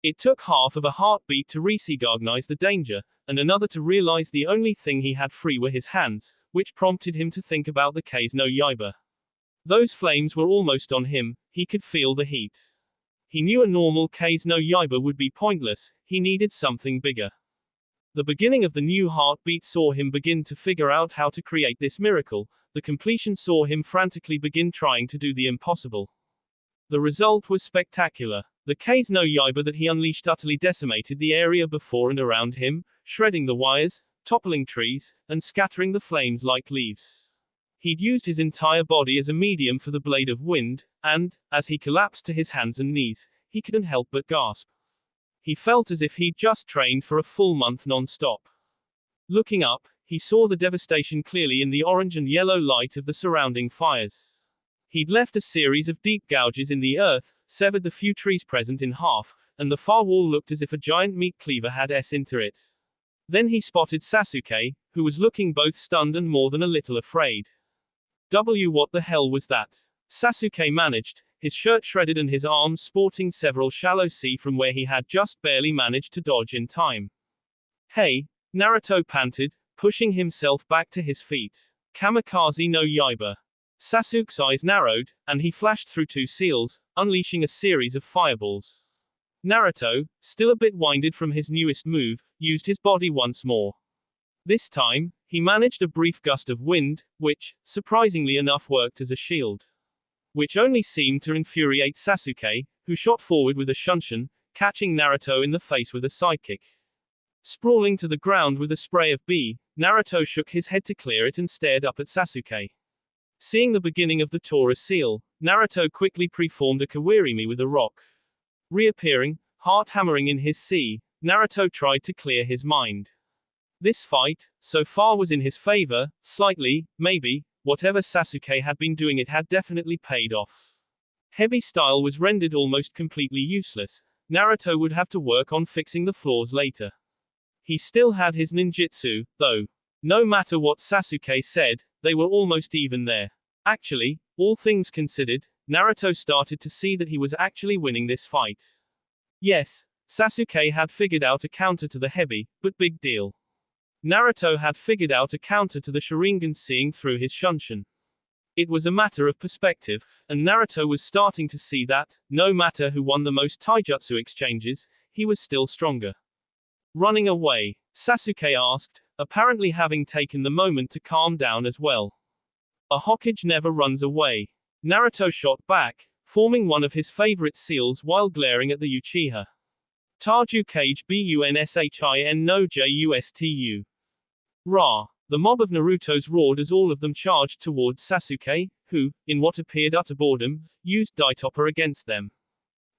Speaker 1: It took half of a heartbeat to recognize the danger, and another to realize the only thing he had free were his hands, which prompted him to think about the Kase no Yaiba. Those flames were almost on him, he could feel the heat. He knew a normal Kase no Yaiba would be pointless, he needed something bigger. The beginning of the new heartbeat saw him begin to figure out how to create this miracle, the completion saw him frantically begin trying to do the impossible. The result was spectacular. The Kase no Yaiba that he unleashed utterly decimated the area before and around him, shredding the wires, toppling trees, and scattering the flames like leaves. He'd used his entire body as a medium for the blade of wind, and, as he collapsed to his hands and knees, he couldn't help but gasp. He felt as if he'd just trained for a full month non-stop. Looking up, he saw the devastation clearly in the orange and yellow light of the surrounding fires. He'd left a series of deep gouges in the earth, severed the few trees present in half, and the far wall looked as if a giant meat cleaver had entered it. Then he spotted Sasuke, who was looking both stunned and more than a little afraid. What the hell was that? Sasuke managed, his shirt shredded and his arms sporting several shallow C from where he had just barely managed to dodge in time. Hey, Naruto panted, pushing himself back to his feet. Kamikaze no Yaiba. Sasuke's eyes narrowed, and he flashed through two seals, unleashing a series of fireballs. Naruto, still a bit winded from his newest move, used his body once more. This time, he managed a brief gust of wind, which, surprisingly enough, worked as a shield. Which only seemed to infuriate Sasuke, who shot forward with a shunshin, catching Naruto in the face with a sidekick. Sprawling to the ground with a spray of B, Naruto shook his head to clear it and stared up at Sasuke. Seeing the beginning of the Tora seal, Naruto quickly preformed a Kawirimi with a rock. Reappearing, heart hammering in his C, Naruto tried to clear his mind. This fight, so far, was in his favor, slightly, maybe. Whatever Sasuke had been doing, it had definitely paid off. Heavy style was rendered almost completely useless. Naruto would have to work on fixing the flaws later. He still had his ninjutsu, though. No matter what Sasuke said, they were almost even there. Actually, all things considered, Naruto started to see that he was actually winning this fight. Yes, Sasuke had figured out a counter to the heavy, but big deal. Naruto had figured out a counter to the Sharingan seeing through his shunshin. It was a matter of perspective, and Naruto was starting to see that, no matter who won the most taijutsu exchanges, he was still stronger. Running away? Sasuke asked, apparently having taken the moment to calm down as well. A Hokage never runs away. Naruto shot back, forming one of his favorite seals while glaring at the Uchiha. Taju Kage Bunshin no Justu. Ra. The mob of Narutos roared as all of them charged towards Sasuke, who, in what appeared utter boredom, used Daitopper against them.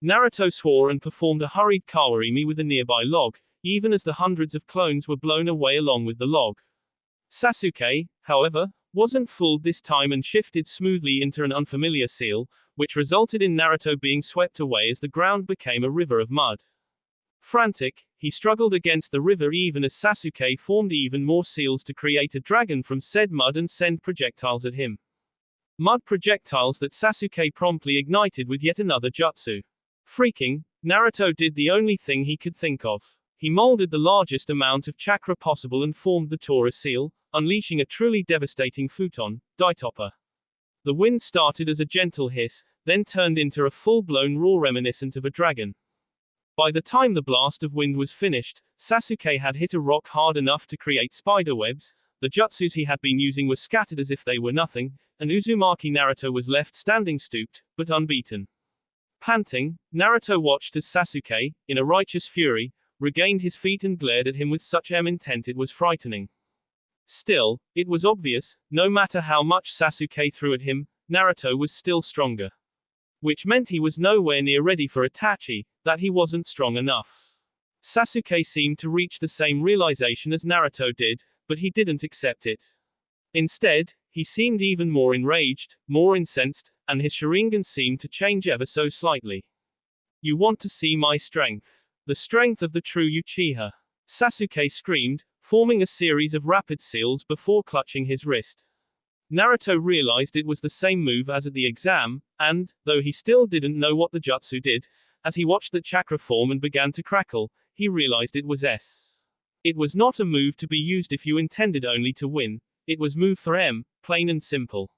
Speaker 1: Naruto swore and performed a hurried kawarimi with a nearby log, even as the hundreds of clones were blown away along with the log. Sasuke, however, wasn't fooled this time and shifted smoothly into an unfamiliar seal, which resulted in Naruto being swept away as the ground became a river of mud. Frantic, he struggled against the river even as Sasuke formed even more seals to create a dragon from said mud and send projectiles at him. Mud projectiles that Sasuke promptly ignited with yet another jutsu. Freaking, Naruto did the only thing he could think of. He molded the largest amount of chakra possible and formed the Tora seal, unleashing a truly devastating futon, Daitopper. The wind started as a gentle hiss, then turned into a full-blown roar reminiscent of a dragon. By the time the blast of wind was finished, Sasuke had hit a rock hard enough to create spiderwebs, the jutsus he had been using were scattered as if they were nothing, and Uzumaki Naruto was left standing stooped, but unbeaten. Panting, Naruto watched as Sasuke, in a righteous fury, regained his feet and glared at him with such intent it was frightening. Still, it was obvious, no matter how much Sasuke threw at him, Naruto was still stronger. Which meant he was nowhere near ready for Itachi, that he wasn't strong enough. Sasuke seemed to reach the same realization as Naruto did, but he didn't accept it. Instead, he seemed even more enraged, more incensed, and his Sharingan seemed to change ever so slightly. You want to see my strength? The strength of the true Uchiha. Sasuke screamed, forming a series of rapid seals before clutching his wrist. Naruto realized it was the same move as at the exam, and, though he still didn't know what the jutsu did, as he watched the chakra form and began to crackle, he realized it was S. It was not a move to be used if you intended only to win, it was move for M, plain and simple.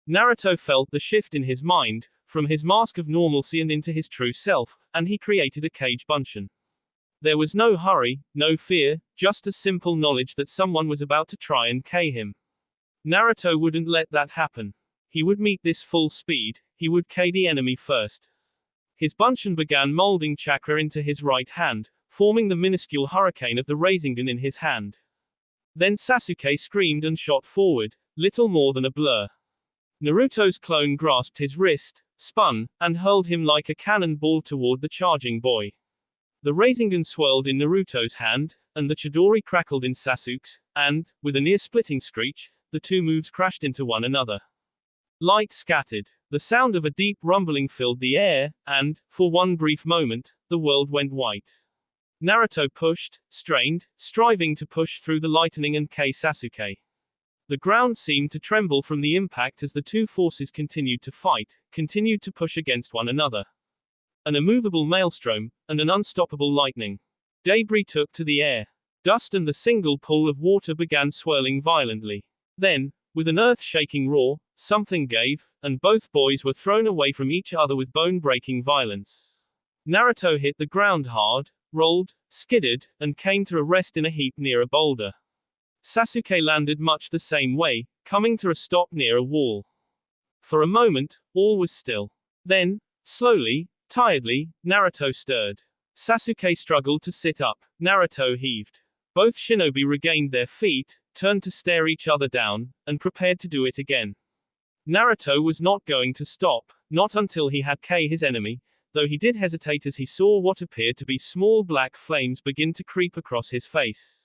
Speaker 1: Naruto felt the shift in his mind, from his mask of normalcy and into his true self, and he created a Kage Bunshin. There was no hurry, no fear, just a simple knowledge that someone was about to try and K him. Naruto wouldn't let that happen. He would meet this full speed, he would K the enemy first. His Bunshin began molding chakra into his right hand, forming the minuscule hurricane of the Rasengan in his hand. Then Sasuke screamed and shot forward, little more than a blur. Naruto's clone grasped his wrist, spun, and hurled him like a cannonball toward the charging boy. The Rasengan swirled in Naruto's hand, and the Chidori crackled in Sasuke's, and, with a near-splitting screech, the two moves crashed into one another. Light scattered. The sound of a deep rumbling filled the air, and, for one brief moment, the world went white. Naruto pushed, strained, striving to push through the lightning and K Sasuke. The ground seemed to tremble from the impact as the two forces continued to fight, continued to push against one another. An immovable maelstrom, and an unstoppable lightning. Debris took to the air. Dust and the single pool of water began swirling violently. Then, with an earth-shaking roar, something gave, and both boys were thrown away from each other with bone-breaking violence. Naruto hit the ground hard, rolled, skidded, and came to a rest in a heap near a boulder. Sasuke landed much the same way, coming to a stop near a wall. For a moment, all was still. Then, slowly, tiredly, Naruto stirred. Sasuke struggled to sit up. Naruto heaved. Both shinobi regained their feet, turned to stare each other down, and prepared to do it again. Naruto was not going to stop, not until he had K his enemy, though he did hesitate as he saw what appeared to be small black flames begin to creep across his face.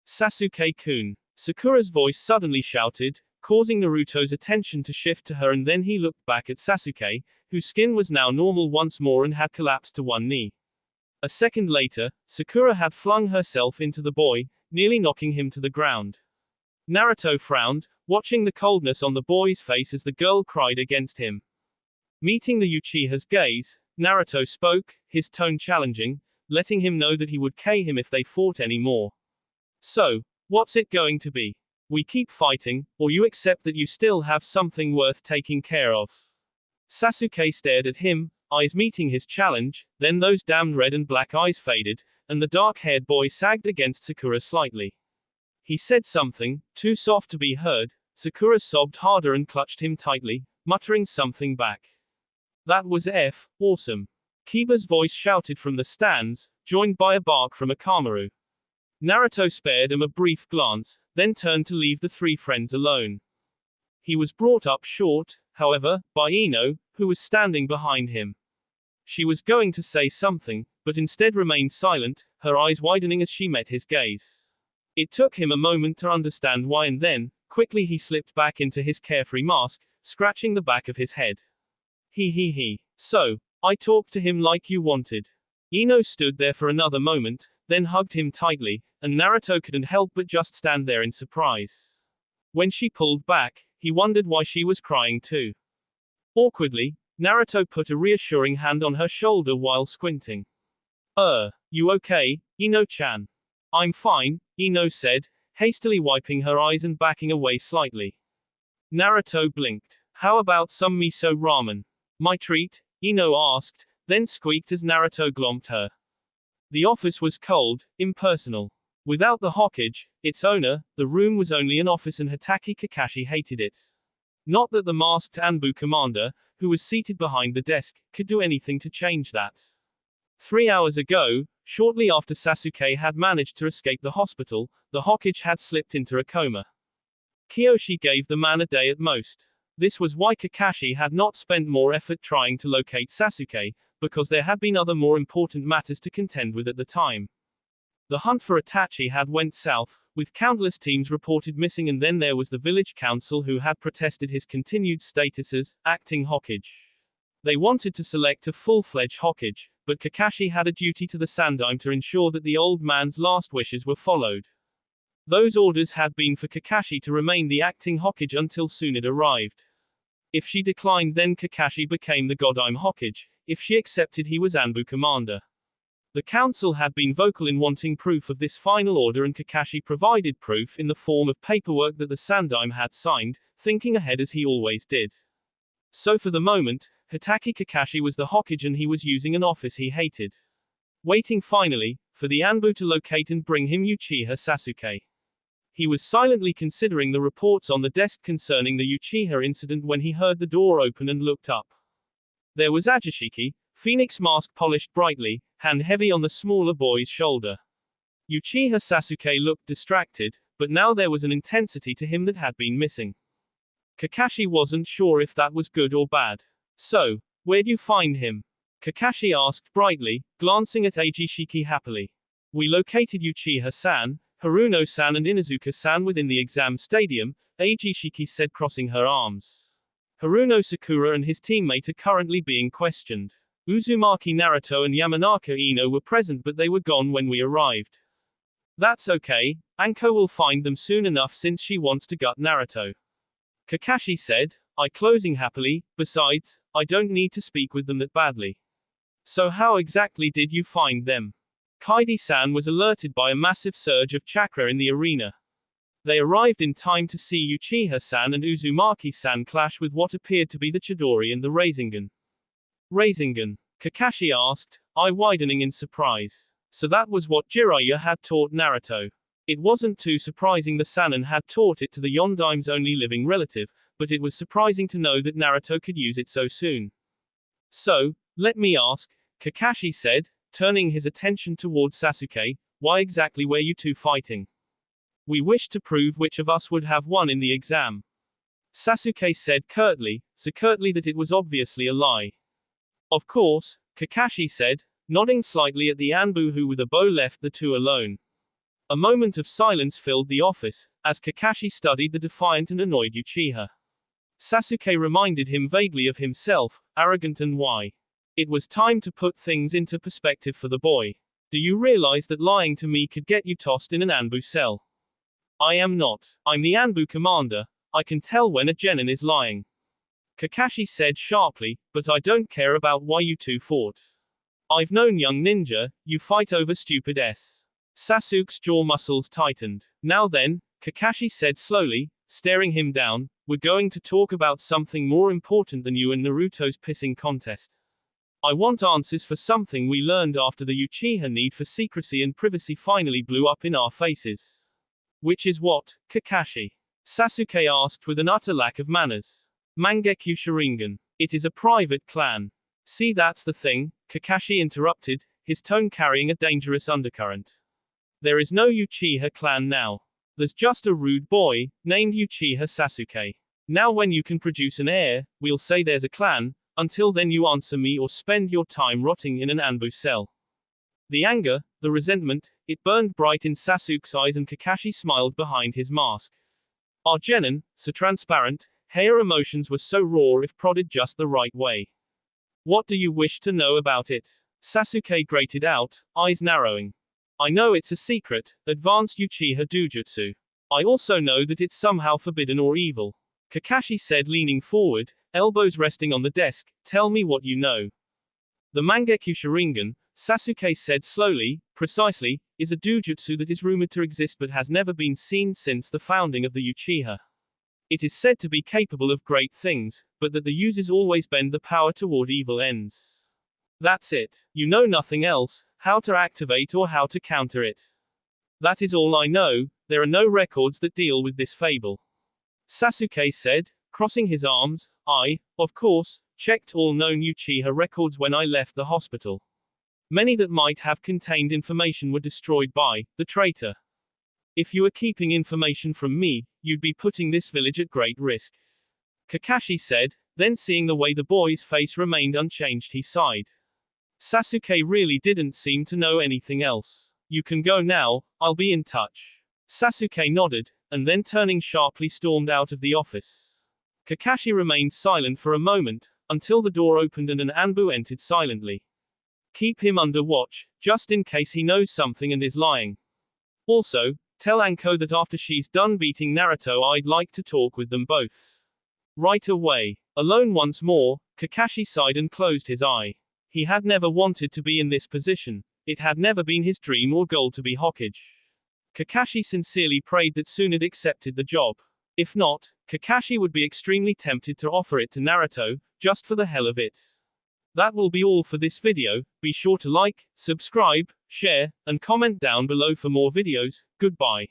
Speaker 1: Sasuke-kun. Sakura's voice suddenly shouted, causing Naruto's attention to shift to her, and then he looked back at Sasuke, whose skin was now normal once more and had collapsed to one knee. A second later, Sakura had flung herself into the boy, nearly knocking him to the ground. Naruto frowned, watching the coldness on the boy's face as the girl cried against him. Meeting the Uchiha's gaze, Naruto spoke, his tone challenging, letting him know that he would K him if they fought any more. So, what's it going to be? We keep fighting, or you accept that you still have something worth taking care of. Sasuke stared at him, eyes meeting his challenge, then those damned red and black eyes faded, and the dark-haired boy sagged against Sakura slightly. He said something, too soft to be heard. Sakura sobbed harder and clutched him tightly, muttering something back. That was awesome. Kiba's voice shouted from the stands, joined by a bark from Akamaru. Naruto spared him a brief glance, then turned to leave the three friends alone. He was brought up short, however, by Ino, who was standing behind him. She was going to say something, but instead remained silent, her eyes widening as she met his gaze. It took him a moment to understand why, and then, quickly he slipped back into his carefree mask, scratching the back of his head. He. So, I talked to him like you wanted. Ino stood there for another moment, then hugged him tightly, and Naruto couldn't help but just stand there in surprise. When she pulled back, he wondered why she was crying too. Awkwardly, Naruto put a reassuring hand on her shoulder while squinting. You okay, Ino-chan? I'm fine, Ino said, hastily wiping her eyes and backing away slightly. Naruto blinked. How about some miso ramen? My treat? Ino asked, then squeaked as Naruto glomped her. The office was cold, impersonal. Without the Hokage, its owner, the room was only an office and Hitaki Kakashi hated it. Not that the masked Anbu commander, who was seated behind the desk, could do anything to change that. 3 hours ago, shortly after Sasuke had managed to escape the hospital, the Hokage had slipped into a coma. Kiyoshi gave the man a day at most. This was why Kakashi had not spent more effort trying to locate Sasuke, because there had been other more important matters to contend with at the time. The hunt for Itachi had went south, with countless teams reported missing, and then there was the village council who had protested his continued status as acting Hokage. They wanted to select a full-fledged Hokage, but Kakashi had a duty to the Sandaime to ensure that the old man's last wishes were followed. Those orders had been for Kakashi to remain the acting Hokage until Tsunade arrived. If she declined, then Kakashi became the Godime Hokage. If she accepted, he was Anbu commander. The council had been vocal in wanting proof of this final order, and Kakashi provided proof in the form of paperwork that the Sandaime had signed, thinking ahead as he always did. So for the moment, Hitaki Kakashi was the Hokage and he was using an office he hated. Waiting finally, for the Anbu to locate and bring him Uchiha Sasuke. He was silently considering the reports on the desk concerning the Uchiha incident when he heard the door open and looked up. There was Ajishiki, phoenix mask polished brightly, hand heavy on the smaller boy's shoulder. Uchiha Sasuke looked distracted, but now there was an intensity to him that had been missing. Kakashi wasn't sure if that was good or bad. So, where'd you find him? Kakashi asked brightly, glancing at Ajishiki happily. We located Uchiha-san, Haruno-san and Inuzuka-san within the exam stadium, Ajishiki said, crossing her arms. Haruno Sakura and his teammate are currently being questioned. Uzumaki Naruto and Yamanaka Ino were present, but they were gone when we arrived. That's okay, Anko will find them soon enough since she wants to gut Naruto. Kakashi said, closing happily, besides, I don't need to speak with them that badly. So how exactly did you find them? Kaidi-san was alerted by a massive surge of chakra in the arena. They arrived in time to see Uchiha-san and Uzumaki-san clash with what appeared to be the Chidori and the Rasengan. Rasengan? Kakashi asked, eye widening in surprise. So that was what Jiraiya had taught Naruto. It wasn't too surprising the Sannin had taught it to the Yondaime's only living relative, but it was surprising to know that Naruto could use it so soon. So, let me ask, Kakashi said, turning his attention toward Sasuke, why exactly were you two fighting? We wished to prove which of us would have won in the exam. Sasuke said curtly, so curtly that it was obviously a lie. Of course, Kakashi said, nodding slightly at the Anbu who with a bow left the two alone. A moment of silence filled the office, as Kakashi studied the defiant and annoyed Uchiha. Sasuke reminded him vaguely of himself, arrogant and why. It was time to put things into perspective for the boy. Do you realize that lying to me could get you tossed in an Anbu cell? I am not. I'm the Anbu commander. I can tell when a genin is lying. Kakashi said sharply, but I don't care about why you two fought. I've known young ninja, you fight over stupid s. Sasuke's jaw muscles tightened. Now then, Kakashi said slowly, staring him down, we're going to talk about something more important than you and Naruto's pissing contest. I want answers for something we learned after the Uchiha need for secrecy and privacy finally blew up in our faces. Which is what, Kakashi? Sasuke asked with an utter lack of manners. Mangekyo Sharingan. It is a private clan. See, that's the thing, Kakashi interrupted, his tone carrying a dangerous undercurrent. There is no Uchiha clan now. There's just a rude boy, named Uchiha Sasuke. Now when you can produce an heir, we'll say there's a clan, until then you answer me or spend your time rotting in an Anbu cell. The anger, the resentment, it burned bright in Sasuke's eyes and Kakashi smiled behind his mask. Our genin, so transparent, her emotions were so raw if prodded just the right way. What do you wish to know about it? Sasuke grated out, eyes narrowing. I know it's a secret, advanced Uchiha Dujutsu. I also know that it's somehow forbidden or evil. Kakashi said leaning forward, elbows resting on the desk, tell me what you know. The Mangekyo Sharingan, Sasuke said slowly, precisely, is a dujutsu that is rumored to exist but has never been seen since the founding of the Uchiha. It is said to be capable of great things, but that the users always bend the power toward evil ends. That's it. You know nothing else, how to activate or how to counter it. That is all I know, there are no records that deal with this fable. Sasuke said, crossing his arms, I, of course, checked all known Uchiha records when I left the hospital. Many that might have contained information were destroyed by the traitor. If you are keeping information from me, you'd be putting this village at great risk. Kakashi said, then seeing the way the boy's face remained unchanged he sighed. Sasuke really didn't seem to know anything else. You can go now, I'll be in touch. Sasuke nodded, and then turning sharply stormed out of the office. Kakashi remained silent for a moment, until the door opened and an Anbu entered silently. Keep him under watch, just in case he knows something and is lying. Also, tell Anko that after she's done beating Naruto I'd like to talk with them both. Right away. Alone once more, Kakashi sighed and closed his eye. He had never wanted to be in this position. It had never been his dream or goal to be Hokage. Kakashi sincerely prayed that Tsunade accepted the job. If not, Kakashi would be extremely tempted to offer it to Naruto, just for the hell of it. That will be all for this video. Be sure to like, subscribe, share, and comment down below for more videos. Goodbye.